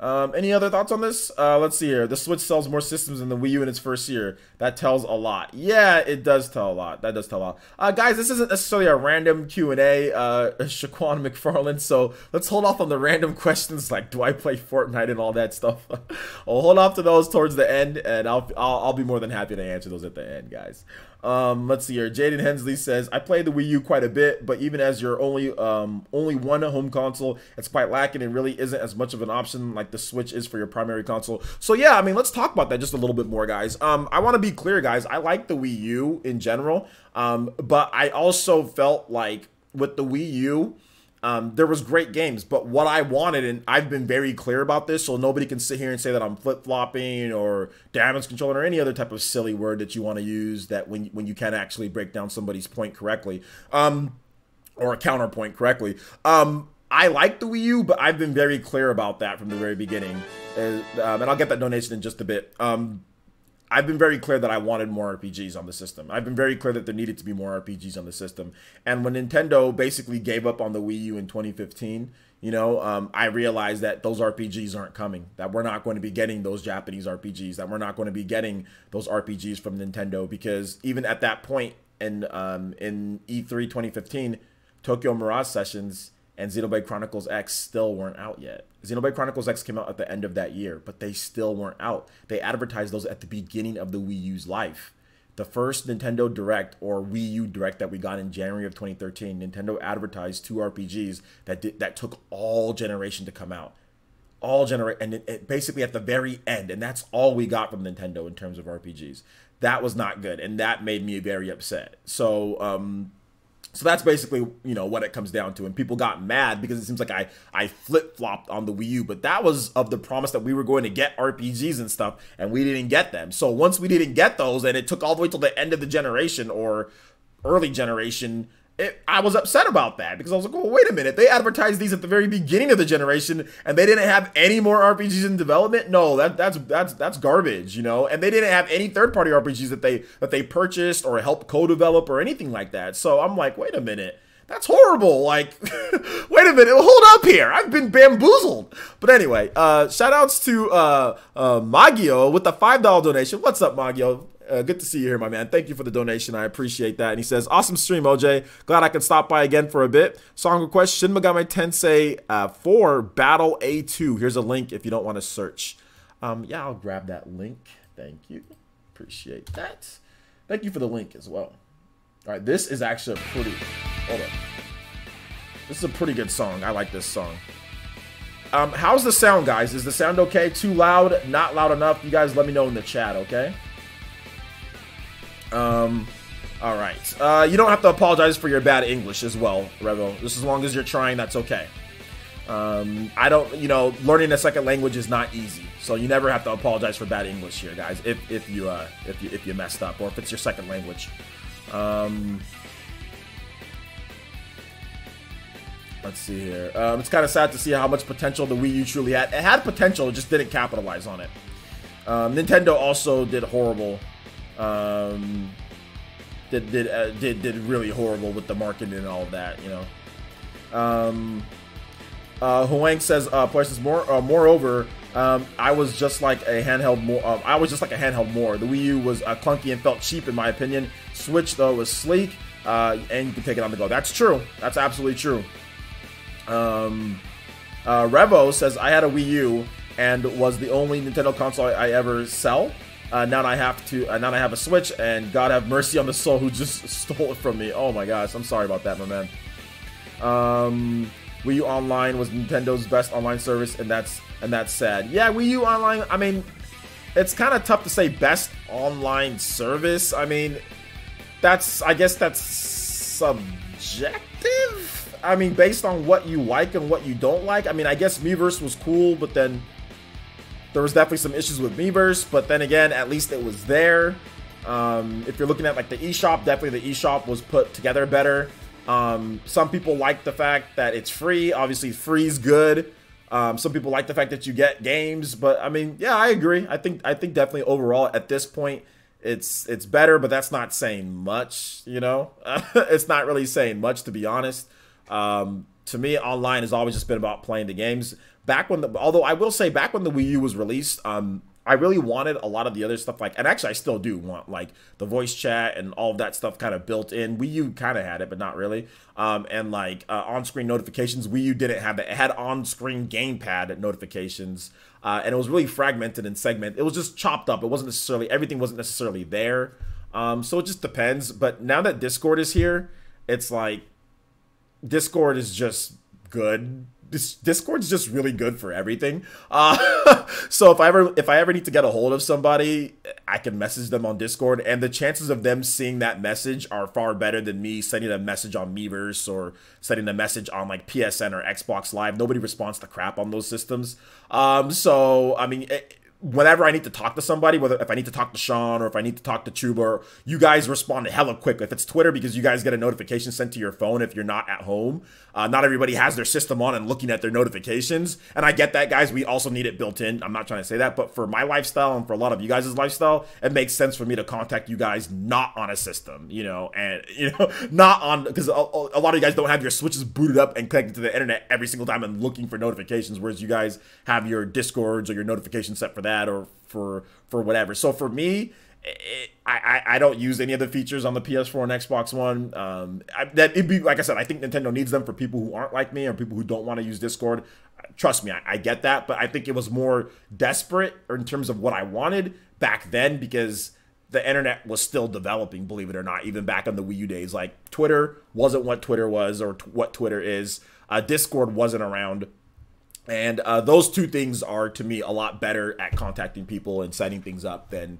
Any other thoughts on this? Let's see here. The Switch sells more systems than the Wii U in its first year. That tells a lot. Yeah, it does tell a lot. That does tell a lot. Guys, this isn't necessarily a random Q&A, Shaquan McFarland, so let's hold off on the random questions like, do I play Fortnite and all that stuff? I'll hold off to those towards the end, and I'll be more than happy to answer those at the end, guys. Let's see here. Jaden Hensley says, I played the Wii U quite a bit, but even as your only one home console, it's quite lacking and really isn't as much of an option like the Switch is for your primary console. So yeah, I mean, let's talk about that just a little bit more, guys. I want to be clear, guys. I like the Wii U in general, but I also felt like with the Wii U, there was great games, but what I wanted, and I've been very clear about this, so nobody can sit here and say that I'm flip-flopping or damage controlling or any other type of silly word that you want to use that when you can't actually break down somebody's point correctly, or a counterpoint correctly. I like the Wii U, but I've been very clear about that from the very beginning, and I'll get that donation in just a bit. I've been very clear that I wanted more RPGs on the system. I've been very clear that there needed to be more RPGs on the system. And when Nintendo basically gave up on the Wii U in 2015, you know, I realized that those RPGs aren't coming, that we're not going to be getting those Japanese RPGs, that we're not going to be getting those RPGs from Nintendo, because even at that point in E3 2015, Tokyo Mirage Sessions and Xenoblade Chronicles X still weren't out yet. Xenoblade Chronicles X came out at the end of that year, but they still weren't out. They advertised those at the beginning of the Wii U's life. The first Nintendo Direct or Wii U Direct that we got in January of 2013, Nintendo advertised 2 RPGs that took all generation to come out. All generation, and it basically at the very end, and that's all we got from Nintendo in terms of RPGs. That was not good, and that made me very upset. So, So that's basically, you know, what it comes down to. And people got mad because it seems like I flip-flopped on the Wii U. But that was of the promise that we were going to get RPGs and stuff, and we didn't get them. So once we didn't get those, and it took all the way till the end of the generation or early generation, I was upset about that because I was like, oh, wait a minute. They advertised these at the very beginning of the generation, and they didn't have any more RPGs in development. No, that's garbage, you know. And they didn't have any third-party RPGs that they purchased or helped co-develop or anything like that. So I'm like, wait a minute. That's horrible. Like, wait a minute. Hold up here. I've been bamboozled. But anyway, shout outs to Maggio with the $5 donation. What's up, Maggio? Good to see you here, my man. Thank you for the donation. I appreciate that. And he says, awesome stream, OJ. Glad I could stop by again for a bit. Song request, Shin Megami Tensei 4 Battle A2. Here's a link if you don't want to search. Yeah, I'll grab that link. Thank you. Appreciate that. Thank you for the link as well. All right, this is actually a pretty... Hold on. This is a pretty good song. I like this song. How's the sound, guys? Is the sound okay? Too loud? Not loud enough? You guys let me know in the chat, okay? All right. You don't have to apologize for your bad English as well, Revo. Just as long as you're trying, that's okay. I don't, you know, learning a second language is not easy, so you never have to apologize for bad English here, guys. If you messed up, or if it's your second language. Let's see here. It's kind of sad to see how much potential the Wii U truly had. It had potential, it just didn't capitalize on it. Nintendo also did horrible. Did really horrible with the marketing and all of that, you know. Huang says, places more. Moreover, I was just like a handheld more. The Wii U was clunky and felt cheap, in my opinion. Switch though was sleek, and you can take it on the go. That's true. That's absolutely true. Revo says, I had a Wii U and was the only Nintendo console I ever sell. Now I have a Switch, and God have mercy on the soul who just stole it from me. Oh my gosh, I'm sorry about that, my man. Wii U Online was Nintendo's best online service, and that's sad. Yeah, Wii U Online, I mean, it's kind of tough to say best online service. I mean, I guess that's subjective. I mean, based on what you like and what you don't like. I mean, I guess Miiverse was cool, but then there was definitely some issues with Miiverse, but then again, at least it was there. If you're looking at like the eShop, definitely the eShop was put together better. Some people like the fact that it's free. Obviously, free is good. Some people like the fact that you get games, but I mean, yeah, I agree. I think definitely overall at this point, it's better, but that's not saying much, you know. It's not really saying much, to be honest. To me, online has always just been about playing the games. Although I will say, back when the Wii U was released, I really wanted a lot of the other stuff, like, and actually I still do want, like, the voice chat and all of that stuff kind of built in. Wii U kind of had it, but not really. And like on-screen notifications, Wii U didn't have that. It had on-screen gamepad notifications, and it was really fragmented and segmented. It was just chopped up. It wasn't necessarily, everything wasn't necessarily there. So it just depends. But now that Discord is here, it's like Discord is just good. Discord's just really good for everything. So if I ever need to get a hold of somebody, I can message them on Discord, and the chances of them seeing that message are far better than me sending a message on Miiverse or sending a message on like PSN or Xbox Live. Nobody responds to crap on those systems. So I mean, whenever I need to talk to somebody, whether if I need to talk to Sean or if I need to talk to Chuba, you guys respond hella quick. If it's Twitter, because you guys get a notification sent to your phone if you're not at home. Not everybody has their system on and looking at their notifications. And I get that, guys. We also need it built in. I'm not trying to say that. But for my lifestyle and for a lot of you guys' lifestyle, it makes sense for me to contact you guys not on a system, you know, and, you know, not on, because a lot of you guys don't have your Switches booted up and connected to the internet every single time and looking for notifications, whereas you guys have your Discords or your notifications set for that or for whatever. So for me, I don't use any of the features on the PS4 and Xbox One. It'd be, like I said, I think Nintendo needs them for people who aren't like me or people who don't want to use Discord. Trust me, I get that, but I think it was more desperate or in terms of what I wanted back then, because the internet was still developing, believe it or not, even back in the Wii U days. Like, Twitter wasn't what Twitter was or what Twitter is. Discord wasn't around. And those two things are, to me, a lot better at contacting people and setting things up than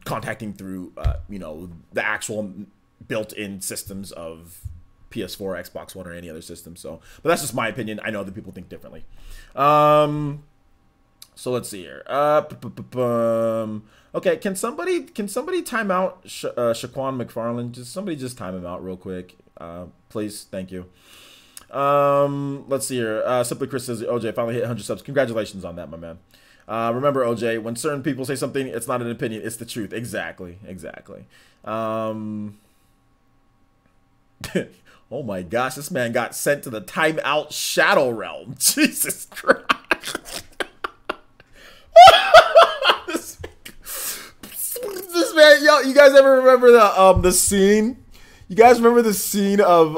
contacting through, you know, the actual built-in systems of PS4, Xbox One, or any other system. So, but that's just my opinion. I know other people think differently. So let's see here. Okay, can somebody time out Shaquan McFarland? Just time him out real quick, please. Thank you. Let's see here. Simply Chris says, OJ finally hit 100 subs. Congratulations on that, my man. Remember, OJ, when certain people say something, it's not an opinion, it's the truth. Exactly. Oh my gosh, this man got sent to the timeout Shadow Realm. Jesus Christ. this man, yo, you guys ever remember the scene? You guys remember the scene of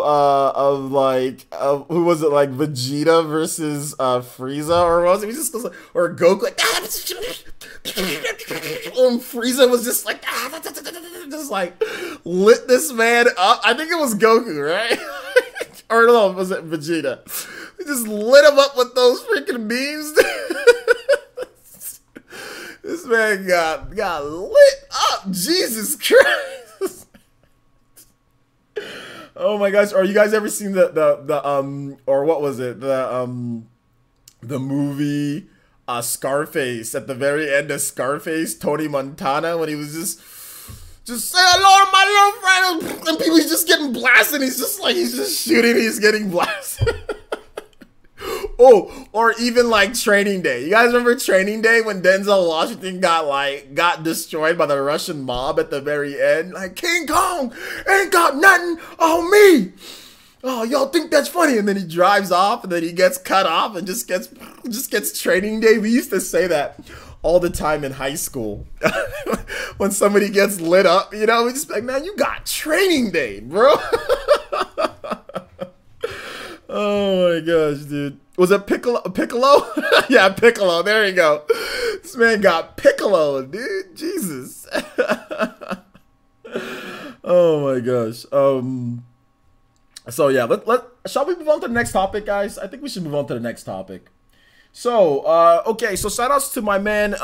who was it, like Vegeta versus Frieza, or was it just or Goku, like and Frieza was just like just like lit this man up. I think it was Goku, right? Or no, was it Vegeta? He just lit him up with those freaking beams. This man got lit up. Jesus Christ. Oh my gosh, are you guys ever seen the or what was it, the movie Scarface? At the very end of Scarface, Tony Montana, when he was just say hello to my little friend, and people, he's just getting blasted, he's just shooting, he's getting blasted. Oh, or even like Training Day. You guys remember Training Day when Denzel Washington got destroyed by the Russian mob at the very end? Like, King Kong ain't got nothing on me. Oh, y'all think that's funny? And then he drives off, and then he gets cut off, and just gets Training Day. We used to say that all the time in high school. When somebody gets lit up, you know, we just be like, man, you got Training Day, bro. Oh my gosh, dude. Was it Piccolo? Yeah, Piccolo. There you go. This man got Piccolo, dude. Jesus. Oh my gosh. So yeah, shall we move on to the next topic, guys? I think we should move on to the next topic. So, okay, so shout outs to my man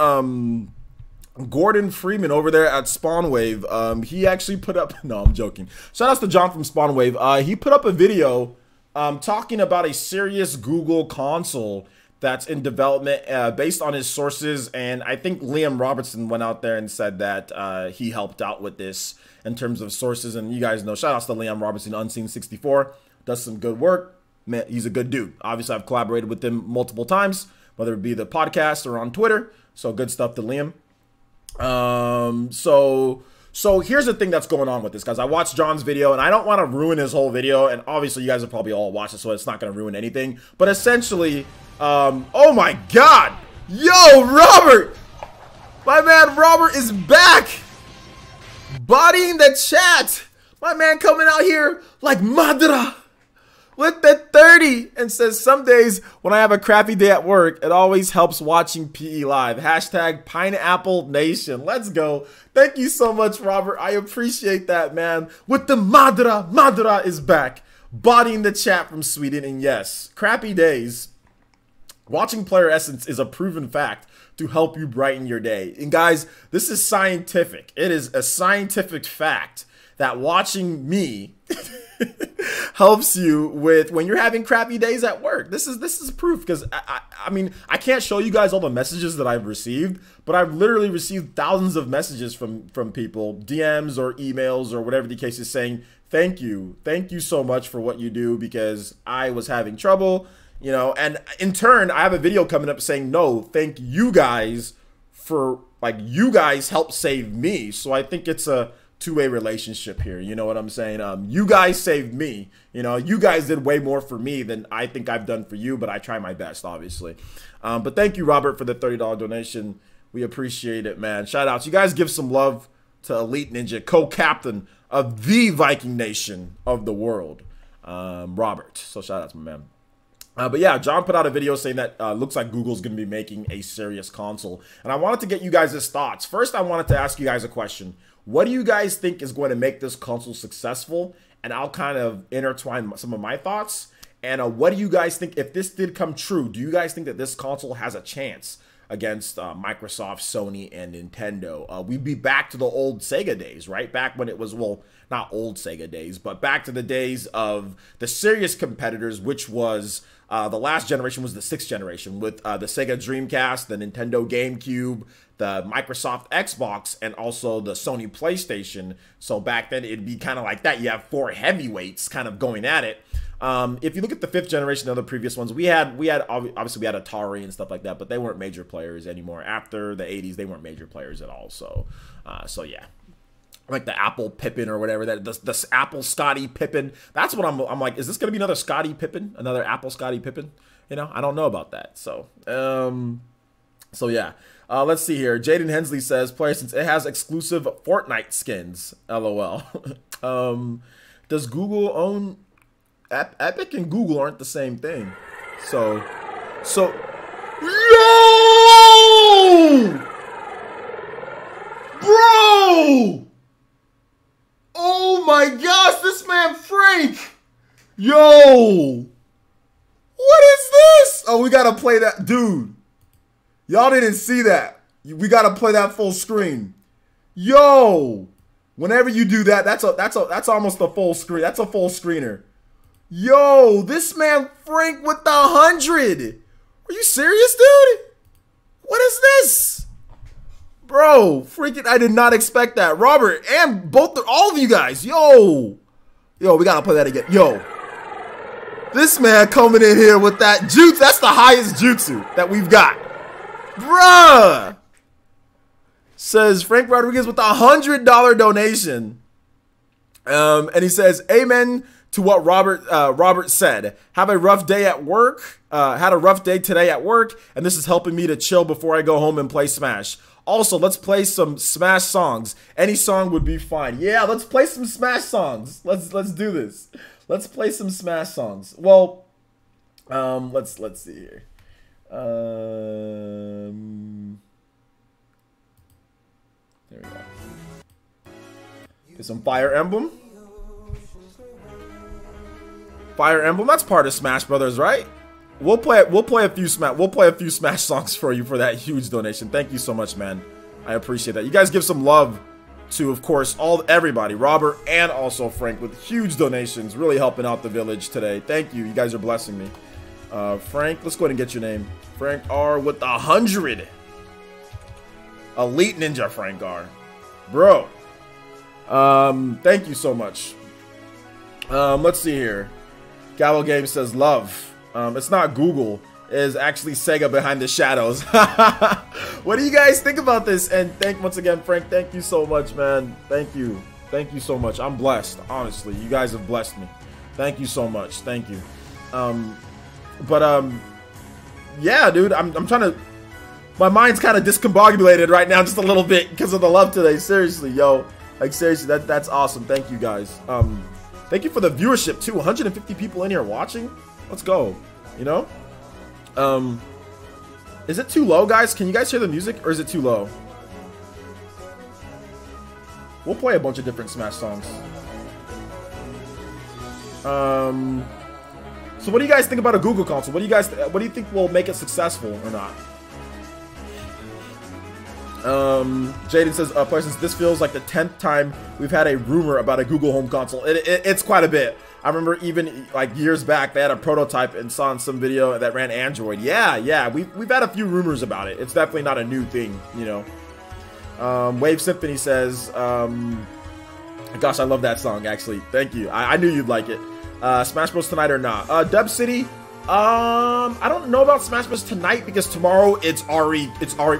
Gordon Freeman over there at Spawnwave. He actually put up, no, I'm joking. Shout outs to John from Spawnwave. He put up a video talking about a serious Google console that's in development based on his sources. And I think Liam Robertson went out there and said that he helped out with this in terms of sources. And you guys know, shout outs to Liam Robertson, Unseen64, does some good work. Man, he's a good dude. Obviously, I've collaborated with him multiple times, whether it be the podcast or on Twitter. So good stuff to Liam. So here's the thing that's going on with this, guys. I watched John's video, and I don't want to ruin his whole video. And obviously, you guys have probably all watched it, so it's not going to ruin anything. But essentially, oh my God. Yo, Robert. My man Robert is back. Bodying the chat. My man coming out here like Madra with the 30 and says, some days when I have a crappy day at work, it always helps watching PE Live. Hashtag Pineapple Nation. Let's go. Thank you so much, Robert. I appreciate that, man. With the Madra. Madra is back. Bodying the chat from Sweden. And yes, crappy days. Watching Player Essence is a proven fact to help you brighten your day. And guys, this is scientific. It is a scientific fact that watching me helps you with when you're having crappy days at work. This is proof, because I mean, I can't show you guys all the messages that I've received, but I've literally received thousands of messages from people, DMs or emails or whatever the case is, saying thank you so much for what you do, because I was having trouble, you know. And in turn, I have a video coming up saying, no, thank you guys for, like, you guys helped save me. So I think it's a two-way relationship here. You know what I'm saying? You guys saved me. You know, you guys did way more for me than I think I've done for you, but I try my best, obviously. But thank you, Robert, for the $30 donation. We appreciate it, man. Shout outs. You guys give some love to Elite Ninja, co-captain of the Viking Nation of the world, Robert. So shout out to my man. But yeah, John put out a video saying that looks like Google's going to be making a serious console. And I wanted to get you guys' thoughts. First, I wanted to ask you guys a question. What do you guys think is going to make this console successful? And I'll kind of intertwine some of my thoughts. And what do you guys think, if this did come true, do you guys think that this console has a chance against Microsoft, Sony, and Nintendo. We'd be back to the old Sega days, right? Back when it was, well, not old Sega days, but back to the days of the serious competitors, which was the last generation was the 6th generation with the Sega Dreamcast, the Nintendo GameCube, the Microsoft Xbox, and also the Sony PlayStation. So back then it'd be kind of like that. You have 4 heavyweights kind of going at it. If you look at the 5th generation of the previous ones, we had obviously we had Atari and stuff like that, but they weren't major players anymore. After the 80s, they weren't major players at all. So yeah. Like the Apple Pippin or whatever, that the Apple Scottie Pippen. That's what I'm like, is this gonna be another Scottie Pippen, another Apple Scottie Pippen? You know, I don't know about that. So yeah. Let's see here. Jaden Hensley says, "Player, since it has exclusive Fortnite skins, LOL." Does Google own Epic? And Google aren't the same thing. So yo, bro. Oh my gosh, this man Frank! Yo! What is this? Oh, we gotta play that. Dude, y'all didn't see that. We gotta play that full screen. Yo! Whenever you do that, that's almost a full screen. That's a full screener. Yo, this man Frank with the 100. Are you serious, dude? What is this? Bro, freaking, I did not expect that. Robert, and all of you guys. Yo, we gotta play that again. Yo, this man coming in here with that jutsu. That's the highest jutsu that we've got. Bruh. Says Frank Rodriguez with a $100 donation. And he says, amen to what Robert said. Have a rough day at work. Had a rough day today at work, and this is helping me to chill before I go home and play Smash. Also, let's play some Smash songs. Any song would be fine. Yeah, let's play some Smash songs. Let's do this. Let's play some Smash songs. Well, let's see here. There we go. Get some Fire Emblem. Fire Emblem. That's part of Smash Brothers, right? We'll play a few Smash songs for you for that huge donation. Thank you so much, man. I appreciate that. You guys give some love to, of course, everybody, Robert and also Frank, with huge donations, really helping out the village today. Thank you. You guys are blessing me. Frank, let's go ahead and get your name. Frank R with 100. Elite Ninja Frank R. Bro. Thank you so much. Let's see here. Gallo Game says love. It's not Google. It is actually Sega behind the shadows. What do you guys think about this? And once again, Frank, thank you so much, man. Thank you. Thank you so much. I'm blessed, honestly. You guys have blessed me. Thank you so much. Thank you. Yeah, dude, I'm trying to... My mind's kind of discombobulated right now just a little bit because of the love today. Seriously, yo. Like, seriously, that's awesome. Thank you, guys. Thank you for the viewership, too. 150 people in here watching. Let's go. You know? Is it too low, guys? Can you guys hear the music, or is it too low? We'll play a bunch of different Smash songs. So what do you guys think about a Google console? What do you think will make it successful or not? Jaden says, since this feels like the 10th time we've had a rumor about a Google Home console. It's quite a bit. I remember even like years back, they had a prototype and saw in some video that ran Android. Yeah, we've had a few rumors about it. It's definitely not a new thing, you know. Wave Symphony says, gosh, I love that song, actually. Thank you. I knew you'd like it. Smash Bros. Tonight or not? Dub City, I don't know about Smash Bros. Tonight because tomorrow it's already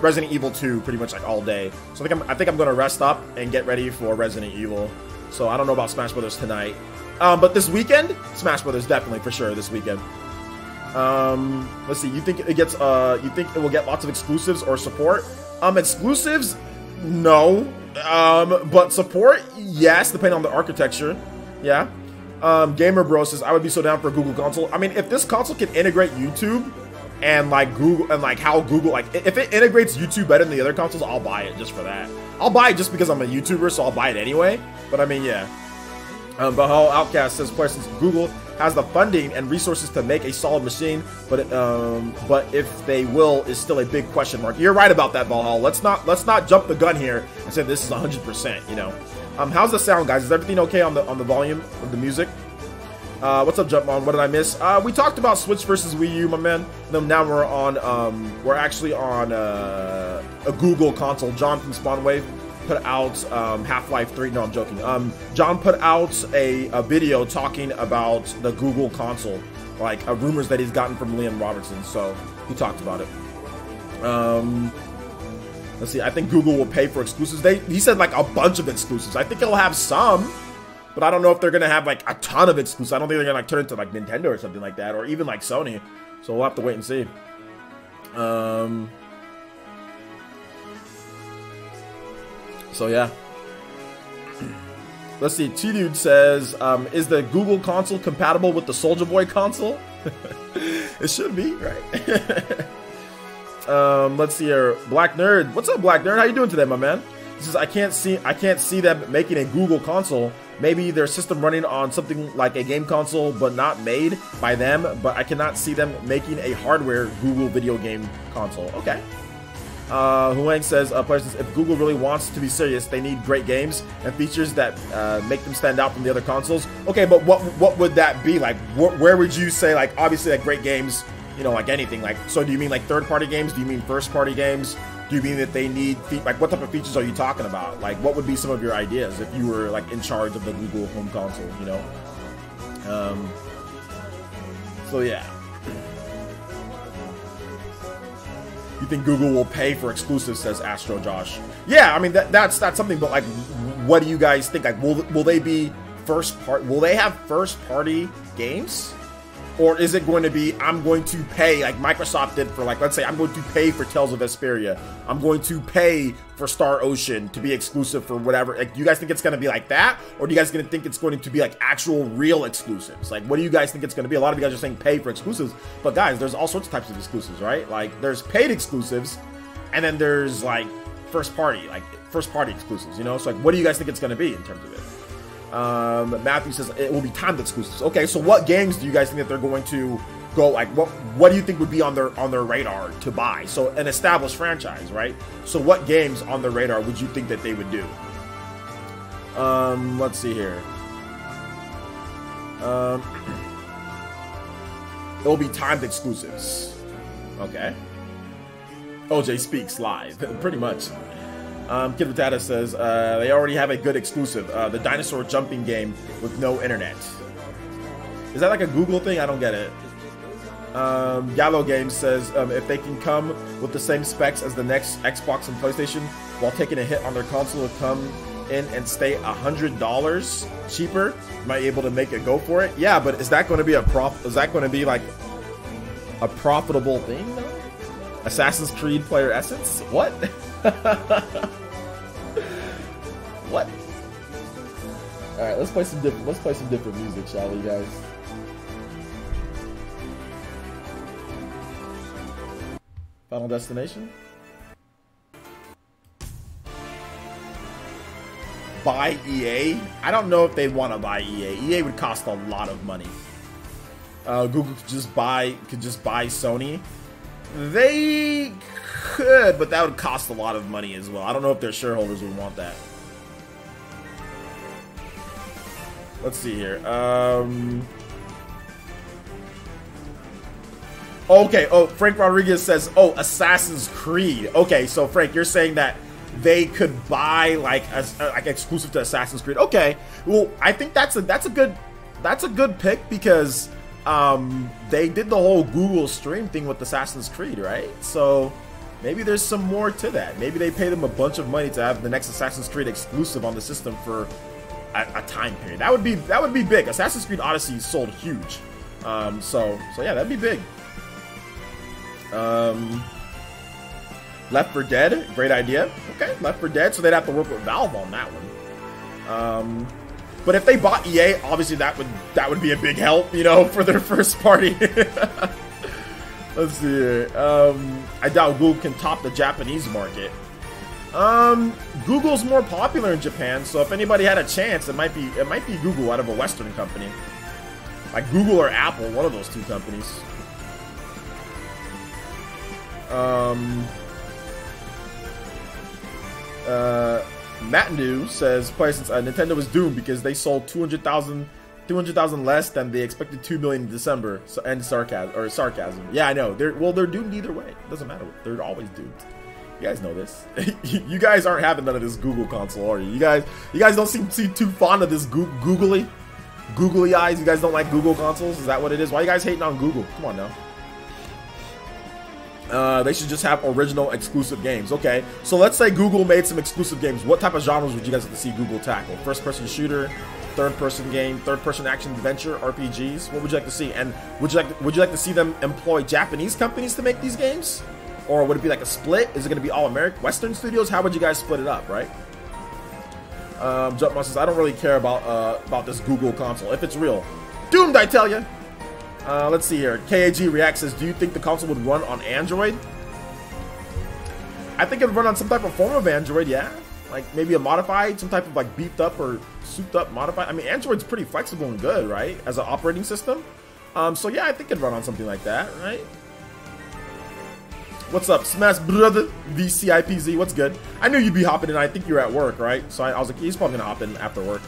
Resident Evil 2 pretty much like all day. So I think I'm gonna rest up and get ready for Resident Evil. So I don't know about Smash Bros. Tonight. But this weekend, Smash Brothers definitely for sure this weekend. Let's see. You think it gets? You think it will get lots of exclusives or support? Exclusives, no. But support, yes, depending on the architecture. Yeah. Gamer Bro says I would be so down for a Google console. I mean, if this console can integrate YouTube and like Google and like how Google if it integrates YouTube better than the other consoles, I'll buy it just for that. I'll buy it just because I'm a YouTuber, so I'll buy it anyway. But I mean, yeah. Bahal Outcast says, since Google has the funding and resources to make a solid machine, but if they will is still a big question mark. You're right about that, Valhalla. Let's not jump the gun here and say this is 100%. You know, how's the sound, guys? Is everything okay on the volume of the music? What's up, Jumpmon? What did I miss? We talked about Switch versus Wii U, my man. And now we're on we're actually on a Google console. John from Spawnwave put out Half-Life 3. No, I'm joking. John put out a video talking about the Google console, like rumors that he's gotten from Liam Robertson. So he talked about it. Let's see. I think Google will pay for exclusives. He said like a bunch of exclusives. I think it'll have some, but I don't know if they're gonna have like a ton of exclusives. I don't think they're gonna like turn into like Nintendo or something like that, or even like Sony. So we'll have to wait and see. So yeah. Let's see. T-Dude says, is the Google console compatible with the Soulja Boy console? It should be, right? Let's see here. Black Nerd. What's up, Black Nerd? How you doing today, my man? He says, I can't see them making a Google console. Maybe their system running on something like a game console, but not made by them. But I cannot see them making a hardware Google video game console. Okay. Huang says, if Google really wants to be serious, they need great games and features that make them stand out from the other consoles. Okay, but what would that be? Like, where would you say, like, obviously, like, great games, you know, like anything? Like, so do you mean, like, third-party games? Do you mean first-party games? Do you mean that they need, like, what type of features are you talking about? Like, what would be some of your ideas if you were, like, in charge of the Google home console, you know? So, yeah. You think Google will pay for exclusives, says Astro Josh. Yeah, I mean that's something, but like, what do you guys think? Like, will they be will they have first party games? Or is it going to be, I'm going to pay, like Microsoft did for, like, let's say I'm going to pay for Tales of Vesperia. I'm going to pay for Star Ocean to be exclusive for whatever. Like, do you guys think it's going to be like that? Or do you guys going to think it's going to be like actual real exclusives? Like, what do you guys think it's going to be? A lot of you guys are saying pay for exclusives. But guys, there's all sorts of types of exclusives, right? Like, there's paid exclusives, and then there's like first party exclusives, you know? So like, what do you guys think it's going to be in terms of it? Matthew says it will be timed exclusives. Okay, so what games do you guys think that they're going to go, like, what do you think would be on their radar to buy? So an established franchise, right? So what games on their radar would you think that they would do? Let's see here. It will be timed exclusives. Okay. OJ speaks live, pretty much. Kid Patata says, they already have a good exclusive, the dinosaur jumping game with no internet. Is that like a Google thing? I don't get it. Gallo Games says, if they can come with the same specs as the next Xbox and PlayStation while taking a hit on their console to come in and stay $100 cheaper, might be able to make it go for it. Yeah, but is that going to be is that going to be like a profitable thing though? Assassin's Creed player essence? What? What? All right, let's play some different music, shall we, guys? Final Destination. Buy EA? I don't know if they'd want to buy EA. EA would cost a lot of money. Google could just buy Sony. They could, but that would cost a lot of money as well. I don't know if their shareholders would want that. Let's see here. Okay. Oh, Frank Rodriguez says, "Oh, Assassin's Creed." Okay, so Frank, you're saying that they could buy like exclusive to Assassin's Creed. Okay. Well, I think that's a good pick because they did the whole Google stream thing with Assassin's Creed, right? So maybe there's some more to that. Maybe they pay them a bunch of money to have the next Assassin's Creed exclusive on the system for a time period. That would be big. Assassin's Creed Odyssey sold huge. So yeah, that'd be big. Left 4 Dead, great idea. Okay, Left 4 Dead, so they'd have to work with Valve on that one. But if they bought EA, obviously that would be a big help, you know, for their first party. Let's see here. I doubt Google can top the Japanese market. Google's more popular in Japan, so if anybody had a chance, it might be Google out of a Western company. Like Google or Apple, one of those two companies. Matnu says, Nintendo was doomed because they sold 200,000 less than they expected 2 million in December. So, and sarcasm. Yeah, I know. They're doomed either way. It doesn't matter. They're always doomed. You guys know this. You guys aren't having none of this Google console, are you? You guys don't seem too fond of this googly eyes. You guys don't like Google consoles? Is that what it is? Why are you guys hating on Google? Come on now. They should just have original exclusive games. Okay, so let's say Google made some exclusive games. What type of genres would you guys like to see Google tackle? First-person shooter, third-person game, third-person action adventure, RPGs. What would you like to see? And would you like to see them employ Japanese companies to make these games? Or would it be like a split? Is it going to be all American, Western studios? How would you guys split it up, right? Jumpman says, I don't really care about this Google console. If it's real. Doomed, I tell you. Let's see here. KAG React says, do you think the console would run on Android? I think it would run on some type of form of Android, yeah. Like maybe a modified, some type of like beefed up or souped up modified. I mean, Android's pretty flexible and good, right? As an operating system. So yeah, I think it'd run on something like that, right? What's up, Smash Brother VCIPZ? What's good? I knew you'd be hopping in. I think you're at work, right? So I was like, he's probably gonna hop in after work.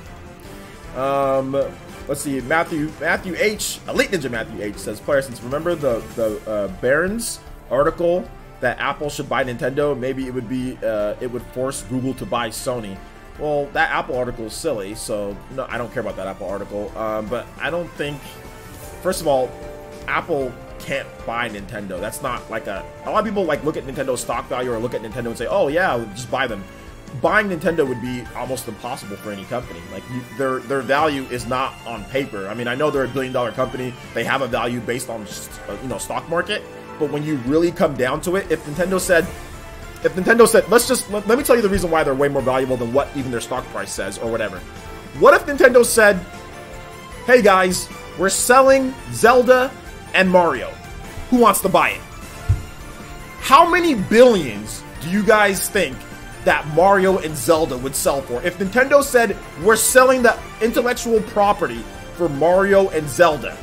Let's see. Matthew H, Elite Ninja Matthew H says, player, since remember the Barron's article that Apple should buy Nintendo, maybe it would force Google to buy Sony. Well, that Apple article is silly, so no, I don't care about that Apple article. But I don't think, first of all, Apple can't buy Nintendo. That's not like a lot of people like look at Nintendo's stock value or look at Nintendo and say, oh yeah, just buy them. Buying Nintendo would be almost impossible for any company. Like their value is not on paper. I mean, I know they're a billion-dollar company. They have a value based on stock market. But when you really come down to it, if Nintendo said, let me tell you the reason why they're way more valuable than what even their stock price says or whatever. What if Nintendo said, hey guys, we're selling Zelda and Mario. Who wants to buy it? How many billions do you guys think that Mario and Zelda would sell for? If Nintendo said, we're selling the intellectual property for Mario and Zelda.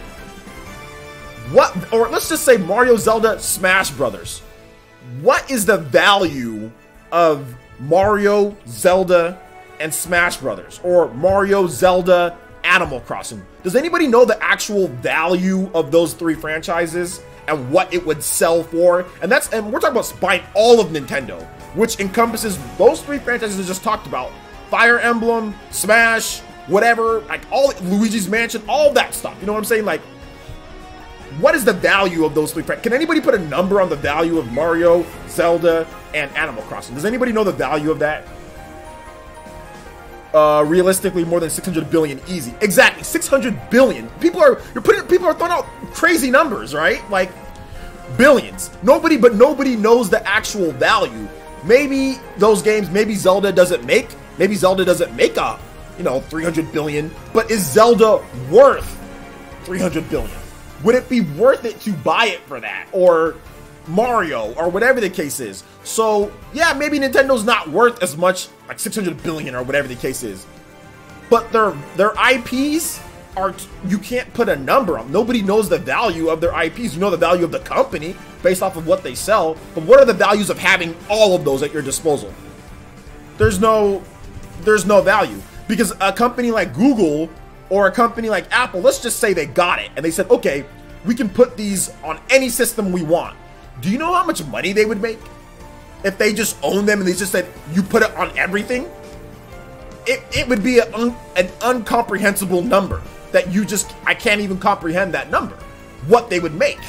What, or let's just say Mario, Zelda, Smash Brothers. What is the value of Mario, Zelda, and Smash Brothers? Or Mario, Zelda, Animal Crossing? Does anybody know the actual value of those three franchises and what it would sell for? And we're talking about buying all of Nintendo, which encompasses those three franchises I just talked about. Fire Emblem, Smash, whatever, like all Luigi's Mansion, all that stuff. You know what I'm saying? Like, what is the value of those three franchises? Can anybody put a number on the value of Mario, Zelda, and Animal Crossing? Does anybody know the value of that? Realistically, more than 600 billion easy. Exactly, 600 billion. People are throwing out crazy numbers, right? Like billions. Nobody knows the actual value. Maybe those games, maybe Zelda doesn't make a, 300 billion, but is Zelda worth 300 billion? Would it be worth it to buy it for that? Or Mario, or whatever the case is. So, yeah, maybe Nintendo's not worth as much, like 600 billion or whatever the case is. But their IPs are, you can't put a number on. Nobody knows the value of their IPs. You know the value of the company based off of what they sell. But what are the values of having all of those at your disposal? There's no value. Because a company like Google or a company like Apple, let's just say they got it. And they said, okay, we can put these on any system we want. Do you know how much money they would make if they just owned them and they just said, you put it on everything? It would be an incomprehensible number that I can't even comprehend that number. What they would make.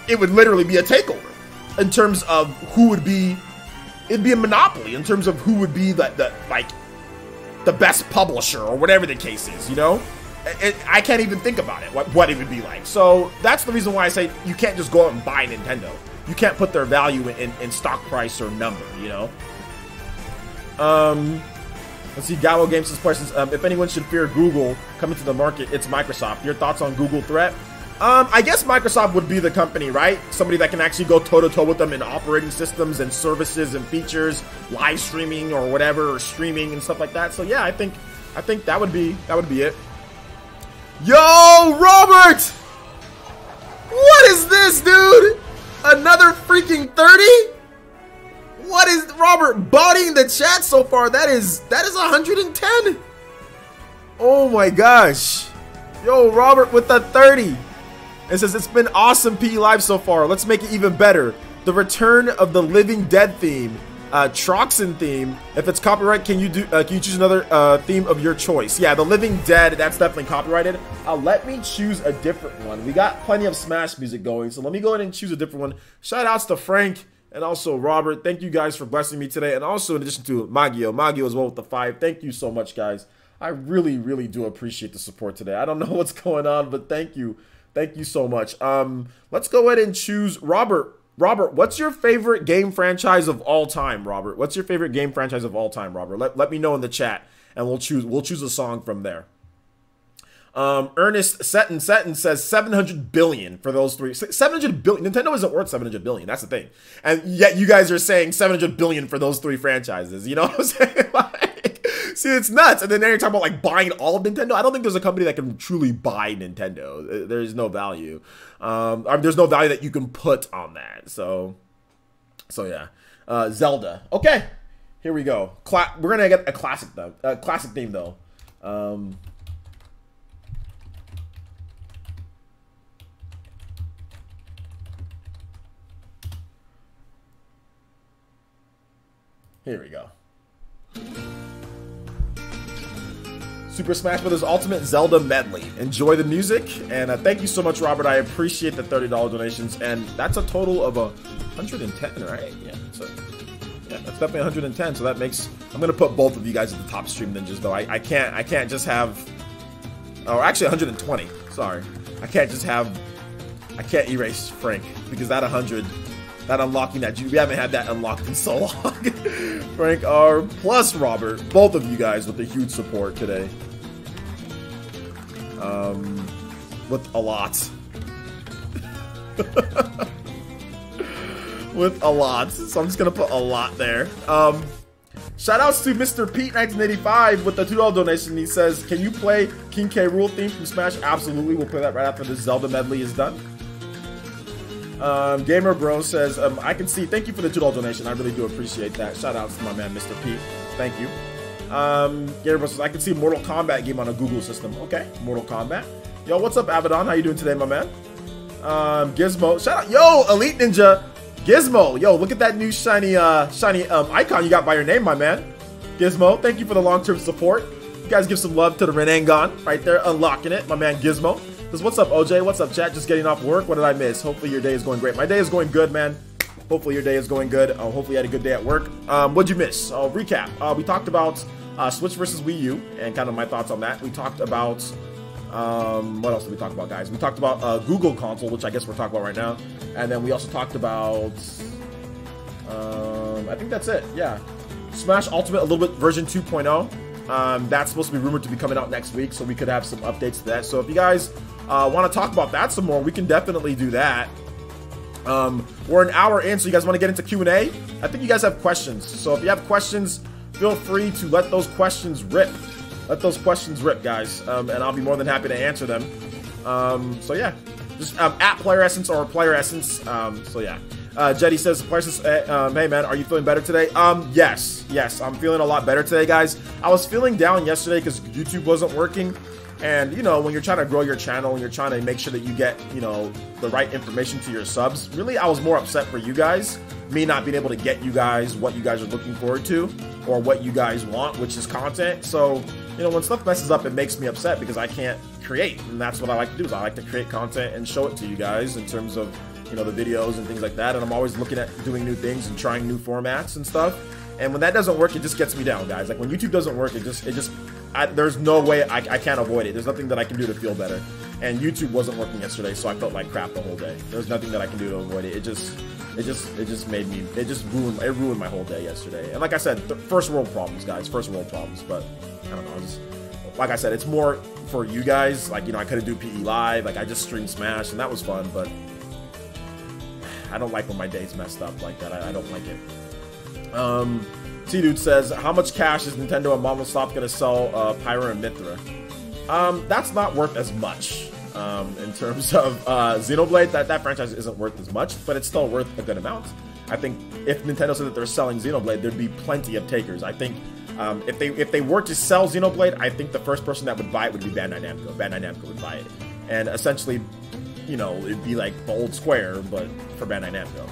It would literally be a takeover in terms of who would be, it'd be a monopoly in terms of who would be the best publisher or whatever the case is, I can't even think about it, what it would be like. So that's the reason why I say you can't just go out and buy Nintendo. You can't put their value in stock price or number, Let's see, Gallo Games says, questions. If anyone should fear Google coming to the market, it's Microsoft. Your thoughts on Google threat? I guess Microsoft would be the company, right? Somebody that can actually go toe-to-toe with them in operating systems and services and features, live streaming or whatever, or streaming and stuff like that. So yeah, I think that would be it. Yo, Robert! What is this, dude? Another freaking 30? What is Robert bodying the chat so far? That is 110. Oh my gosh. Yo, Robert with the 30. It says it's been awesome PE Live so far. Let's make it even better. The return of the Living Dead theme, Troxon theme. If it's copyright, can you choose another theme of your choice? Yeah, the Living Dead, that's definitely copyrighted. Let me choose a different one. We got plenty of Smash music going, so let me go ahead and choose a different one. Shout outs to Frank and also Robert. Thank you guys for blessing me today, and also in addition to Magio as well with the 5. Thank you so much, guys. I really, really do appreciate the support today. I don't know what's going on, but thank you. Thank you so much. Let's go ahead and choose Robert. Robert, what's your favorite game franchise of all time, Robert? What's your favorite game franchise of all time, Robert? Let me know in the chat, and we'll choose a song from there. Ernest Seton says 700 billion for those 3. 700 billion. Nintendo isn't worth 700 billion. That's the thing. And yet you guys are saying 700 billion for those 3 franchises. You know what I'm saying? Like, see, it's nuts. And then you're talking about like buying all of Nintendo. I don't think there's a company that can truly buy Nintendo. There's no value. There's no value that you can put on that. So yeah. Zelda. Okay. Here we go. We're gonna get a classic though. Classic theme though. Here we go. Super Smash Bros. Ultimate Zelda Medley. Enjoy the music, and thank you so much, Robert. I appreciate the $30 donations, and that's a total of 110, right? Yeah, so yeah, that's definitely 110. So that makes, I'm gonna put both of you guys at the top stream ninjas though. I can't just have, oh, actually 120. Sorry, I can't erase Frank because that 100. That unlocking that, we haven't had that unlocked in so long. Frank R plus Robert, both of you guys with the huge support today. With a lot. With a lot. So I'm just gonna put a lot there. Shout outs to Mr. Pete 1985 with the $2 donation. He says, can you play King K. Rool theme from Smash? Absolutely, we'll play that right after this Zelda medley is done. Gamer Bro says, I can see, thank you for the $2 donation. I really do appreciate that. Shout outs to my man, Mr. Pete. Thank you. Gamer Bro says, I can see a Mortal Kombat game on a Google system. Okay, Mortal Kombat. Yo, what's up, Abaddon? How you doing today, my man? Gizmo, shout out. Yo, Elite Ninja. Gizmo, yo, look at that new shiny icon you got by your name, my man. Gizmo, thank you for the long-term support. You guys give some love to the Renangon right there, unlocking it, my man Gizmo. What's up, OJ? What's up, chat? Just getting off work. What did I miss? Hopefully your day is going great. My day is going good, man. Hopefully your day is going good. Hopefully you had a good day at work. What'd you miss? Recap. We talked about Switch versus Wii U and kind of my thoughts on that. We talked about what else did we talk about, guys? We talked about Google console, which I guess we're talking about right now. And then we also talked about I think that's it. Yeah. Smash Ultimate a little bit version 2.0. That's supposed to be rumored to be coming out next week, so we could have some updates to that. So if you guys want to talk about that some more, we can definitely do that. We're an hour in, so you guys want to get into Q&A? I think you guys have questions. So if you have questions, feel free to let those questions rip. Let those questions rip, guys, and I'll be more than happy to answer them. So yeah, just at Player Essence or Player Essence. So yeah. Jetty says, hey man, are you feeling better today? Yes, I'm feeling a lot better today, guys. I was feeling down yesterday because YouTube wasn't working. And, you know, when you're trying to grow your channel and you're trying to make sure that you get, you know, the right information to your subs, really, I was more upset for you guys, me not being able to get you guys what you guys are looking forward to or what you guys want, which is content. So, you know, when stuff messes up, it makes me upset because I can't create. And that's what I like to do, is I like to create content and show it to you guys in terms of, you know, the videos and things like that. And I'm always looking at doing new things and trying new formats and stuff. And when that doesn't work, it just gets me down, guys. Like when YouTube doesn't work, there's no way I can't avoid it. There's nothing that I can do to feel better. And YouTube wasn't working yesterday, so I felt like crap the whole day. There's nothing that I can do to avoid it. It just ruined my whole day yesterday. And like I said, first world problems, guys. First world problems. But I don't know. Like I said, it's more for you guys. Like, you know, I couldn't do PE Live. Like I just streamed Smash, and that was fun. But I don't like when my day's messed up like that. I don't like it. T-Dude says, how much cash is Nintendo and Mama Stop going to sell Pyra and Mithra? That's not worth as much in terms of Xenoblade. That franchise isn't worth as much, but it's still worth a good amount. I think if Nintendo said that they're selling Xenoblade, there'd be plenty of takers. I think if they were to sell Xenoblade, I think the first person that would buy it would be Bandai Namco. Bandai Namco would buy it, and essentially, you know, it'd be like the old Square, but for Bandai Namco.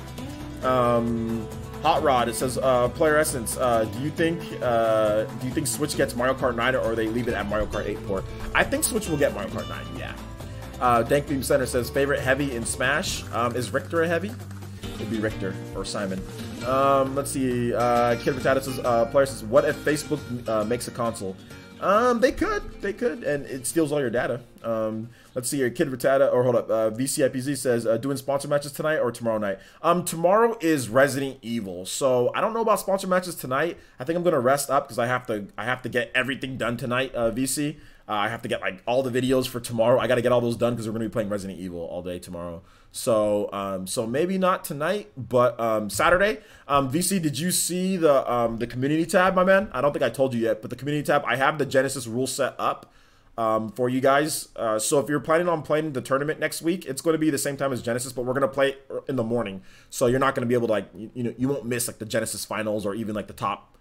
Hot Rod, it says, Player Essence, do you think Switch gets Mario Kart 9 or they leave it at Mario Kart 8 port? I think Switch will get Mario Kart 9, yeah. Dank Beam Center says, favorite heavy in Smash? Is Richter a heavy? It'd be Richter or Simon. Let's see, Kid Potato says, Player says, what if Facebook makes a console? They could, and it steals all your data. Let's see here, Kid Potato, or hold up, VCIPZ says, doing sponsor matches tonight or tomorrow night? Tomorrow is Resident Evil, so I don't know about sponsor matches tonight. I think I'm gonna rest up because I have to get everything done tonight, VC. I have to get like all the videos for tomorrow. I got to get all those done because we're gonna be playing Resident Evil all day tomorrow. So so maybe not tonight, but Saturday. VC, did you see the community tab, my man? I don't think I told you yet, but the community tab, I have the Genesis rule set up for you guys. So if you're planning on playing the tournament next week, it's going to be the same time as Genesis, but we're going to play in the morning. So you're not going to be able to, like, you know, you won't miss like the Genesis finals or even like the top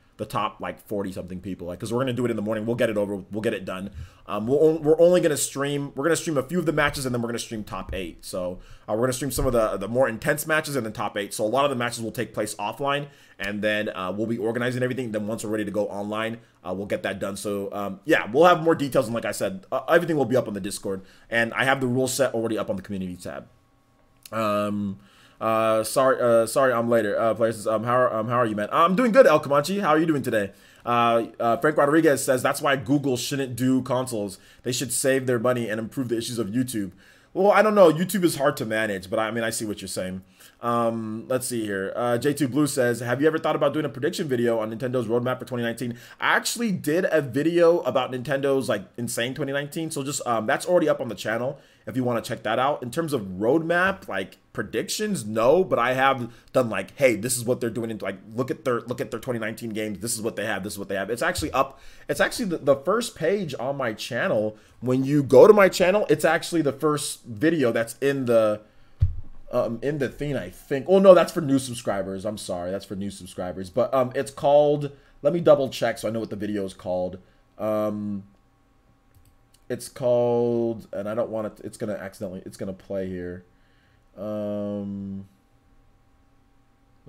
like 40 something people, like, because we're gonna do it in the morning. We'll get it over, we'll get it done. We're only gonna stream, we're gonna stream a few of the matches, and then we're gonna stream top 8. So we're gonna stream some of the more intense matches and then top 8. So a lot of the matches will take place offline, and then we'll be organizing everything. Then once we're ready to go online, we'll get that done. So yeah, we'll have more details, and like I said, everything will be up on the Discord, and I have the rule set already up on the community tab. Sorry, I'm later. Players, how are you, man? I'm doing good, El Comanche. How are you doing today? Frank Rodriguez says that's why Google shouldn't do consoles. They should save their money and improve the issues of YouTube. Well, I don't know. YouTube is hard to manage, but I mean, I see what you're saying. Let's see here. J2 Blue says, have you ever thought about doing a prediction video on Nintendo's roadmap for 2019? I actually did a video about Nintendo's like insane 2019. So just, that's already up on the channel if you want to check that out. In terms of roadmap, like predictions, no, but I have done like, hey, this is what they're doing. Like, look at their 2019 games. This is what they have. This is what they have. It's actually up. It's actually the first page on my channel. When you go to my channel, it's actually the first video that's in the thing, I think. Oh no, that's for new subscribers. I'm sorry, that's for new subscribers. But it's called, let me double check so I know what the video is called. It's called, and I don't want it, it's gonna play here. Let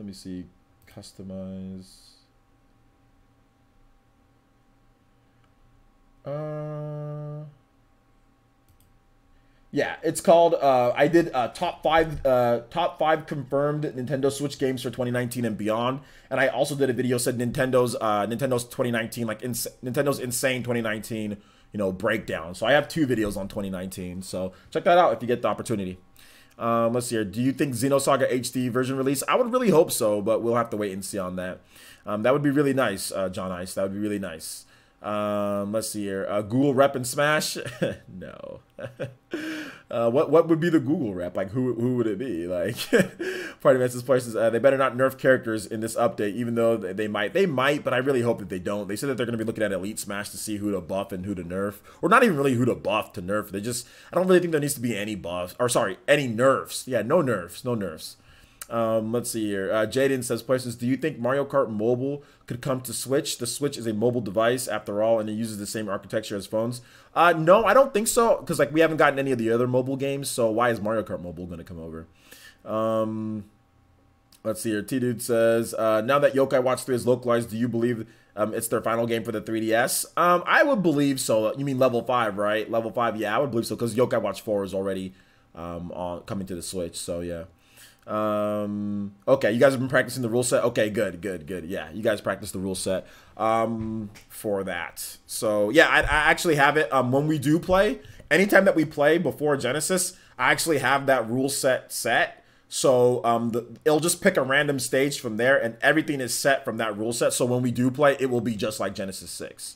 me see, customize. Yeah, it's called, I did top five confirmed Nintendo Switch games for 2019 and beyond. And I also did a video said Nintendo's 2019, like Nintendo's insane 2019, you know, breakdown. So I have 2 videos on 2019. So check that out if you get the opportunity. Let's see here. Do you think Xenosaga HD version release? I would really hope so, but we'll have to wait and see on that. That would be really nice, John Ice. That would be really nice. Let's see here. Google rep and Smash? No. What would be the Google rep? Like, who would it be? Like, Party Message places, they better not nerf characters in this update, even though they might, but I really hope that they don't. They said that they're going to be looking at Elite Smash to see who to buff and who to nerf, or not even really who to buff to nerf. I don't really think there needs to be any buffs, or sorry, any nerfs. Yeah, no nerfs. Let's see here. Jaden says, places, do you think Mario Kart Mobile could come to Switch? The Switch is a mobile device after all, and it uses the same architecture as phones. No, I don't think so, because like we haven't gotten any of the other mobile games, so why is Mario Kart Mobile going to come over? Let's see here. T-Dude says, now that Yokai Watch 3 is localized, do you believe it's their final game for the 3DS? I would believe so. You mean Level 5, right? Level 5, yeah, I would believe so, because Yokai Watch 4 is already coming to the Switch, so yeah. Okay, you guys have been practicing the rule set. Okay, good. Yeah, you guys practice the rule set for that. So yeah, I actually have it. When we do play, anytime that we play before Genesis, I actually have that rule set. So it'll just pick a random stage from there, and everything is set from that rule set. So when we do play, it will be just like Genesis 6.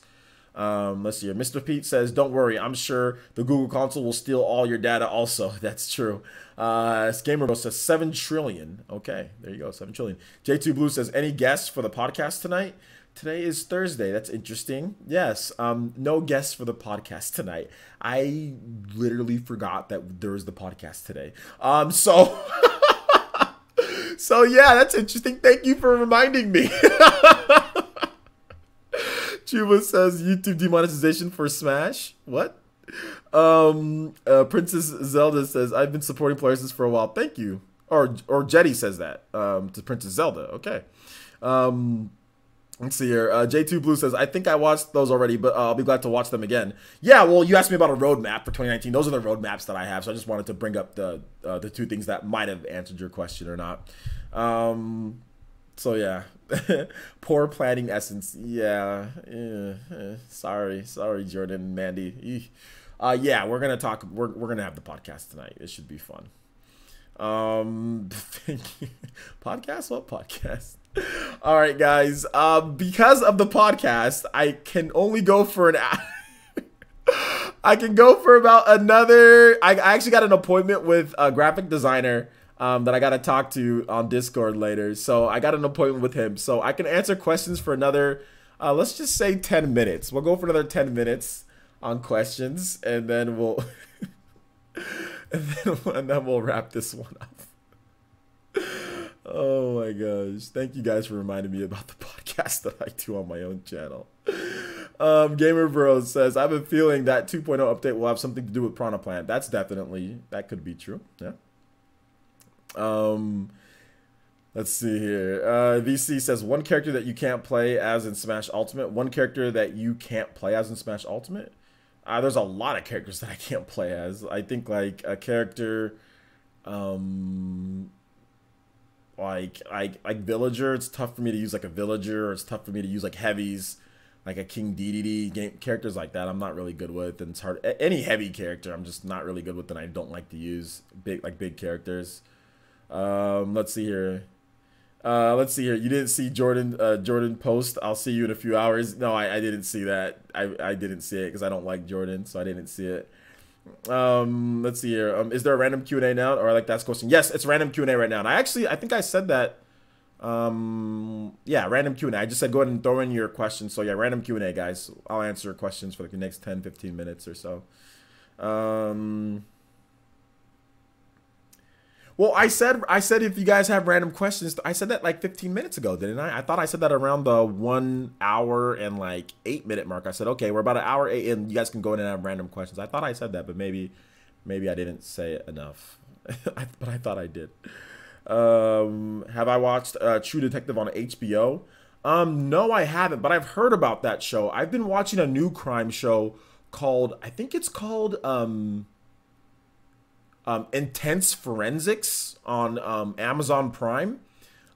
Let's see here. Mr. Pete says, don't worry, I'm sure the Google console will steal all your data also. That's true. Gamer Bro says 7 trillion. Okay, there you go, 7 trillion. J2 Blue says, any guests for the podcast tonight? Today is Thursday. That's interesting. Yes. No guests for the podcast tonight. I literally forgot that there was the podcast today. So so yeah, that's interesting. Thank you for reminding me. Chuba says YouTube demonetization for Smash. What? Princess Zelda says I've been supporting players for a while. Thank you. Or Jetty says that to Princess Zelda. Okay. Let's see here. J2 Blue says, I think I watched those already, but I'll be glad to watch them again. Yeah, well, you asked me about a roadmap for 2019. Those are the roadmaps that I have, so I just wanted to bring up the two things that might have answered your question or not. So, yeah. Poor planning essence. Yeah. Sorry, Jordan and Mandy. Yeah, we're going to have the podcast tonight. It should be fun. Thank you. Podcast? What podcast? All right, guys. Because of the podcast, I can only go for an hour. I can go for about another. I actually got an appointment with a graphic designer that I got to talk to on Discord later. So I got an appointment with him. So I can answer questions for another, let's just say 10 minutes. We'll go for another 10 minutes on questions, and then we'll and then we'll wrap this one up. Oh my gosh. Thank you guys for reminding me about the podcast that I do on my own channel. Gamer Bros says, I have a feeling that 2.0 update will have something to do with Piranha Plant. That could be true. Yeah. Let's see here. VC says, one character that you can't play as in Smash Ultimate. One character that you can't play as in Smash Ultimate? There's a lot of characters that I can't play as. I think like a character, like Villager. It's tough for me to use like a Villager, or it's tough for me to use like heavies, like a King DDD. Characters like that I'm not really good with, and it's hard. Any heavy character I'm just not really good with, and I don't like to use big characters. Let's see here. You didn't see Jordan post, I'll see you in a few hours. No, I didn't see that. I didn't see it because I don't like Jordan, so I didn't see it. Let's see here. Is there a random Q&A now, or like that's question? Yes, it's random Q&A right now. And I think I said that. Yeah, random Q&A. I just said go ahead and throw in your questions. So yeah, random Q&A, guys. I'll answer questions for like the next 10-15 minutes or so. Well, I said if you guys have random questions, I said that like 15 minutes ago, didn't I? I thought I said that around the 1 hour and like 8 minute mark. I said, okay, we're about an hour 8 and you guys can go in and have random questions. I thought I said that, but maybe I didn't say it enough. But I thought I did. Have I watched True Detective on HBO? No, I haven't, but I've heard about that show. I've been watching a new crime show called, I think it's called, Intense Forensics on Amazon Prime,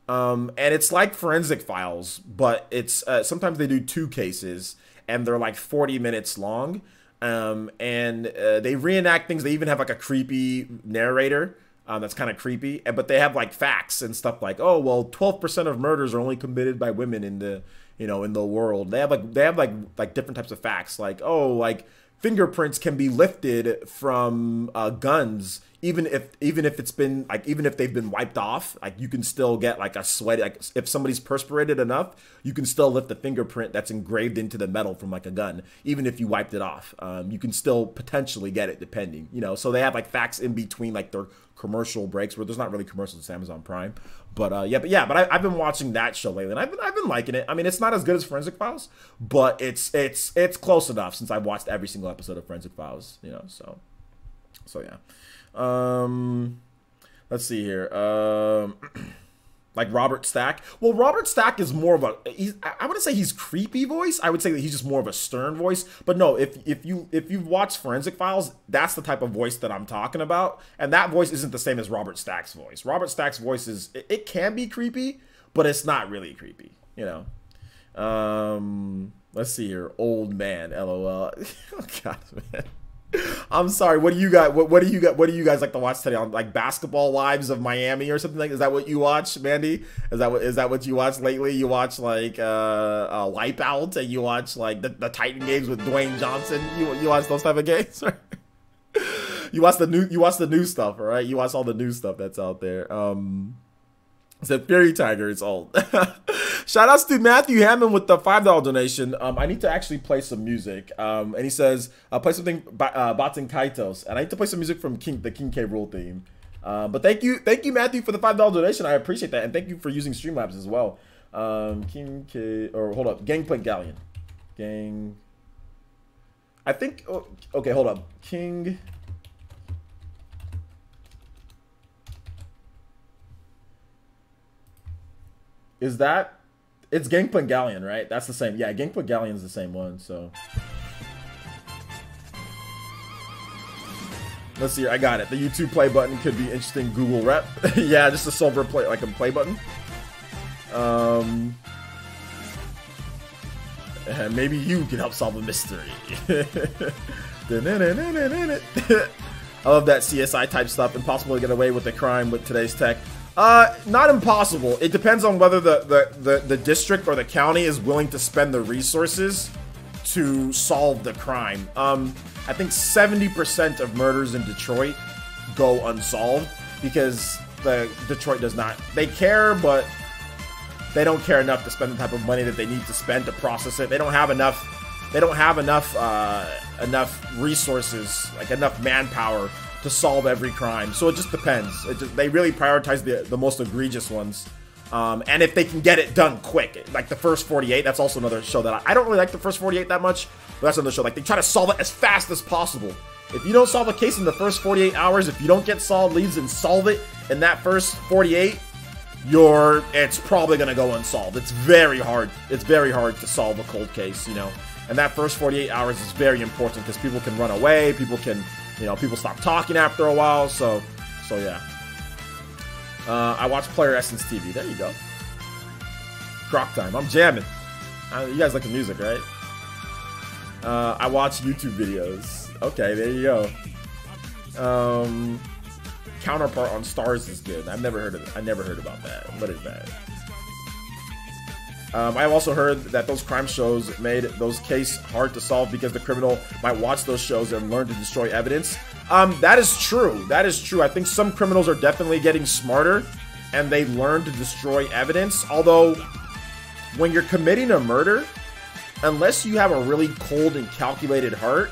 and it's like Forensic Files, but it's sometimes they do 2 cases and they're like 40 minutes long, and they reenact things. They even have like a creepy narrator that's kind of creepy, but they have like facts and stuff like, oh well, 12% of murders are only committed by women in the in the world. They have like different types of facts, like, oh, like fingerprints can be lifted from guns, even if it's been like, even if they've been wiped off, like you can still get like a sweat, like if somebody's perspirated enough, you can still lift the fingerprint that's engraved into the metal from like a gun, even if you wiped it off. You can still potentially get it, depending, so they have like facts in between like their commercial breaks, where there's not really commercials on Amazon Prime, but I've been watching that show lately, and I've been liking it. I mean, it's not as good as Forensic Files, but it's close enough since I've watched every single episode of Forensic Files, so yeah. Let's see here. Like Robert Stack. Well, Robert Stack is more of a, I wouldn't say he's creepy voice. I would say that he's just more of a stern voice. But no, if you've watched Forensic Files, that's the type of voice that I'm talking about. And that voice isn't the same as Robert Stack's voice. Robert Stack's voice is, it can be creepy, but it's not really creepy, Let's see here. Old man, LOL. Oh God, man. I'm sorry. What do you got? What do you got? What do you guys like to watch today? On like Basketball Wives of Miami or something like? Is that what you watch, Mandy? Is that what you watch lately? You watch like Wipeout, and you watch like the Titan games with Dwayne Johnson. You watch those type of games. You watch the new stuff, all right? You watch all the new stuff that's out there. So Fury Tiger is old. Shout outs to Matthew Hammond with the $5 donation. I need to actually play some music. And he says, play something Bots and Kaitos. And I need to play some music from the King K. Rool theme. But thank you, Matthew, for the $5 donation. I appreciate that. And thank you for using Streamlabs as well. King K, or hold up, Gangplank Galleon. Gang. I think, okay, hold up. King. Is that, it's Gangplank Galleon, right? That's the same. Yeah, Gangplank Galleon is the same one, so. Let's see here, I got it. The YouTube play button could be interesting Google rep. Yeah, just a silver play, like a play button. And maybe you can help solve a mystery. I love that CSI type stuff. Impossible to get away with the crime with today's tech. Not impossible. It depends on whether the district or the county is willing to spend the resources to solve the crime. I think 70% of murders in Detroit go unsolved because Detroit does not. They care, but they don't care enough to spend the type of money that they need to spend to process it. They don't have enough. They don't have enough resources, like enough manpower to solve every crime. So it just depends. They really prioritize the most egregious ones. And if they can get it done quick, like the first 48, that's also another show that I don't really like the first 48 that much, but that's another show. Like they try to solve it as fast as possible. If you don't solve a case in the first 48 hours, if you don't get solid leads and solve it in that first 48, it's probably gonna go unsolved. It's very hard. It's very hard to solve a cold case, you know. And that first 48 hours is very important because people can run away, people can, you know, people stop talking after a while. So yeah. I watch Player Essence TV. There you go. Croc time. I'm jamming. You guys like the music, right? I watch YouTube videos. Okay, there you go. Counterpart on Stars is good. I've never heard of it. I never heard about that. What is that? I've also heard that those crime shows made those cases hard to solve because the criminal might watch those shows and learn to destroy evidence. That is true. That is true. I think some criminals are definitely getting smarter and they learn to destroy evidence. Although, when you're committing a murder, unless you have a really cold and calculated heart,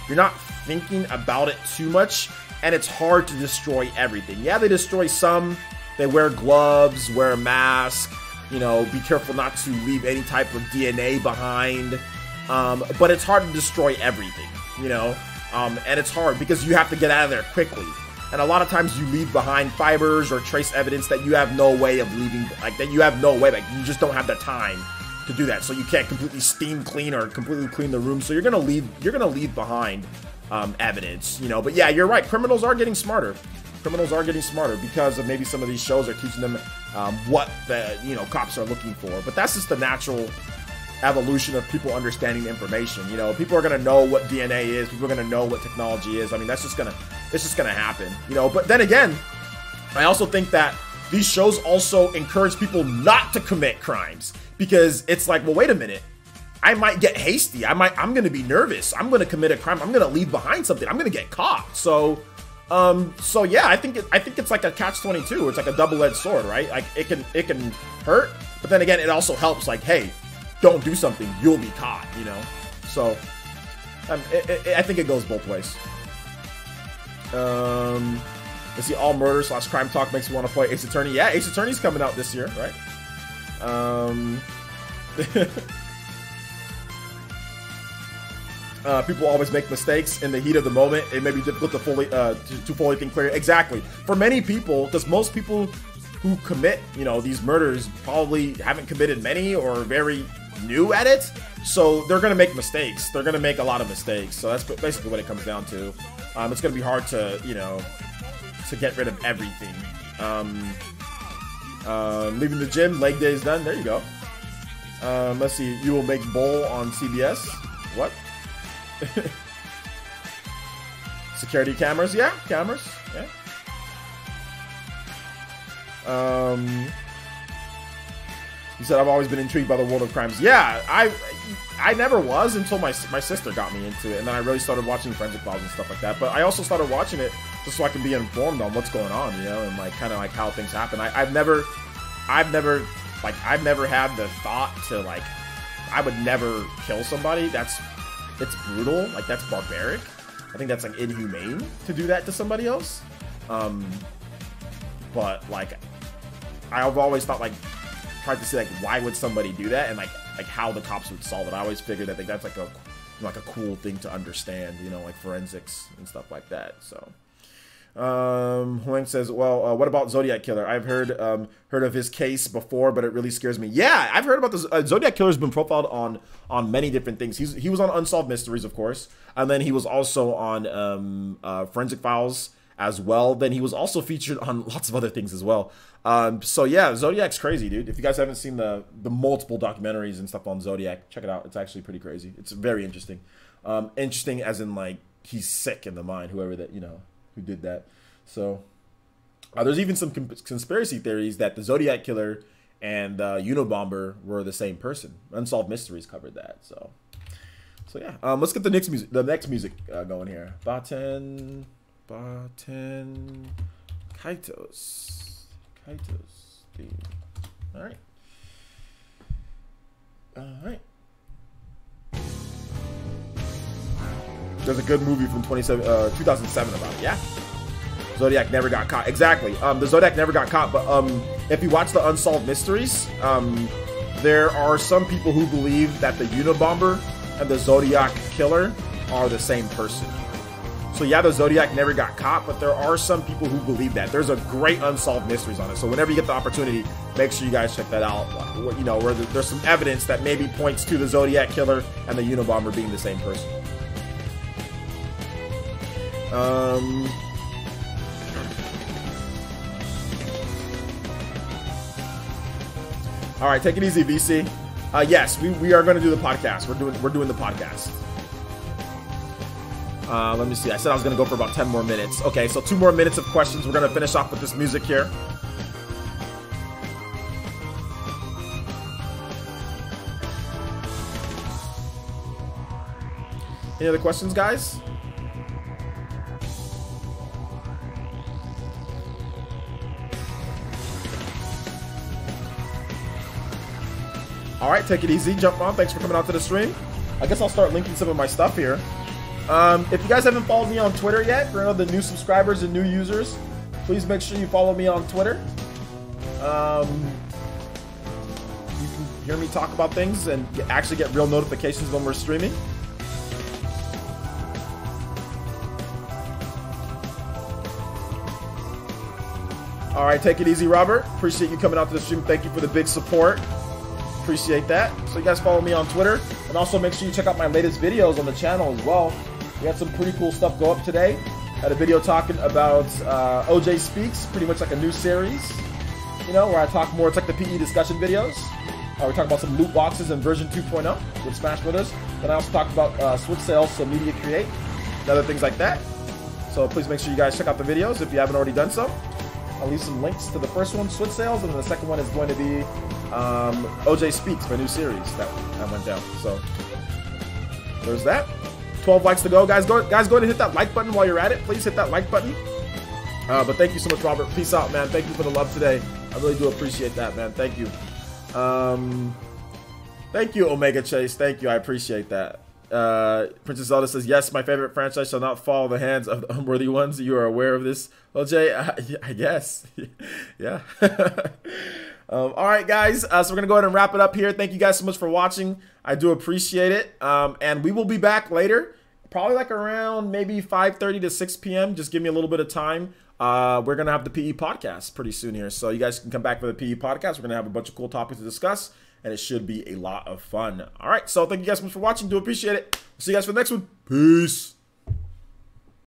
you're not thinking about it too much, and it's hard to destroy everything. Yeah, they destroy some. They wear gloves, wear a mask. You know, be careful not to leave any type of DNA behind. But it's hard to destroy everything, you know? And it's hard because you have to get out of there quickly. And a lot of times you leave behind fibers or trace evidence that you have no way of leaving, like that you have no way, like you just don't have the time to do that. So you can't completely steam clean or completely clean the room. So you're gonna leave behind evidence, you know? But yeah, you're right. Criminals are getting smarter. Criminals are getting smarter because of maybe some of these shows are teaching them what the, you know, cops are looking for. But that's just the natural evolution of people understanding information. You know, people are gonna know what DNA is. People are gonna know what technology is. I mean, it's just gonna happen. You know, but then again, I also think that these shows also encourage people not to commit crimes because it's like, well, wait a minute. I might get hasty. I'm gonna be nervous. I'm gonna commit a crime. I'm gonna leave behind something. I'm gonna get caught. So yeah, I think it's like a catch-22. It's like a double-edged sword, right? Like it can hurt, but then again, it also helps. Like, hey, don't do something, you'll be caught, you know? So, I think it goes both ways. Let's see, all murder / crime talk makes me want to play Ace Attorney. Yeah, Ace Attorney's coming out this year, right? People always make mistakes in the heat of the moment. It may be difficult to fully think clearly. Exactly. For many people, because most people who commit, you know, these murders probably haven't committed many or very new at it, so they're gonna make mistakes. They're gonna make a lot of mistakes. So that's basically what it comes down to. It's gonna be hard to, you know, to get rid of everything. Leaving the gym, leg day is done. There you go. Let's see. You will make bowl on CBS. What? Security cameras, yeah, cameras, yeah. You said I've always been intrigued by the world of crimes. Yeah, I never was until my sister got me into it, and then I really started watching Forensic Files and stuff like that. But I also started watching it just so I can be informed on what's going on, you know, and like kind of like how things happen. I've never like, I've never had the thought to, like, I would never kill somebody. It's brutal. Like, that's barbaric. I think that's, like, inhumane to do that to somebody else. But, like, I've always thought, like, tried to see, like, why would somebody do that, and, like how the cops would solve it. I always figured that, like, that's, like a cool thing to understand, you know, like forensics and stuff like that. So, Huang says, well, what about Zodiac Killer? I've heard of his case before, but it really scares me. Yeah, I've heard about this. Zodiac Killer's been profiled on many different things. He was on Unsolved Mysteries, of course, and then he was also on Forensic Files as well. Then he was also featured on lots of other things as well. So yeah, Zodiac's crazy, dude. If you guys haven't seen the multiple documentaries and stuff on Zodiac, check it out. It's actually pretty crazy. It's very interesting. Interesting as in, like, he's sick in the mind, whoever that, you know, who did that. So there's even some conspiracy theories that the Zodiac Killer and Unabomber were the same person. Unsolved Mysteries covered that. So yeah, let's get the next music going here. Baten Kaitos theme. All right. There's a good movie from 2007 about it. Yeah. Zodiac never got caught. Exactly. The Zodiac never got caught, but if you watch the Unsolved Mysteries, there are some people who believe that the Unabomber and the Zodiac Killer are the same person. So yeah, the Zodiac never got caught, but there are some people who believe that. There's a great Unsolved Mysteries on it. So whenever you get the opportunity, make sure you guys check that out. You know, where there's some evidence that maybe points to the Zodiac Killer and the Unabomber being the same person. All right, take it easy, VC. Yes, we are going to do the podcast. We're doing the podcast. Let me see. I said I was going to go for about 10 more minutes. Okay, so 2 more minutes of questions. We're going to finish off with this music here. Any other questions, guys? All right, take it easy. Jump on. Thanks for coming out to the stream. I guess I'll start linking some of my stuff here. If you guys haven't followed me on Twitter yet, for the new subscribers and new users, please make sure you follow me on Twitter. You can hear me talk about things and actually get real notifications when we're streaming. All right, take it easy, Robert. Appreciate you coming out to the stream. Thank you for the big support. Appreciate that. So you guys follow me on Twitter, and also make sure you check out my latest videos on the channel as well. We had some pretty cool stuff go up today. Had a video talking about OJ Speaks, pretty much like a new series, you know, where I talk more. It's like the PE discussion videos. We're talking about some loot boxes in version 2.0 with Smash Brothers. Then I also talked about Switch sales, so Media Create, and other things like that. So please make sure you guys check out the videos if you haven't already done so. I'll leave some links to the first one, Switch sales, and then the second one is going to be OJ Speaks, my new series that went down. So there's that. 12 likes to go, guys. Go ahead and hit that like button while you're at it. Please hit that like button. But thank you so much, Robert. Peace out, man. Thank you for the love today. I really do appreciate that, man. Thank you. Thank you, Omega Chase. Thank you. I appreciate that. Princess Zelda says, yes, my favorite franchise shall not fall in the hands of the unworthy ones. You are aware of this, OJ? I guess. Yeah. All right, guys. So we're going to go ahead and wrap it up here. Thank you guys so much for watching. I do appreciate it. And we will be back later, probably like around maybe 5:30 to 6 p.m. Just give me a little bit of time. We're going to have the PE podcast pretty soon here. So you guys can come back for the PE podcast. We're going to have a bunch of cool topics to discuss, and it should be a lot of fun. All right. So thank you guys so much for watching. Do appreciate it. See you guys for the next one. Peace.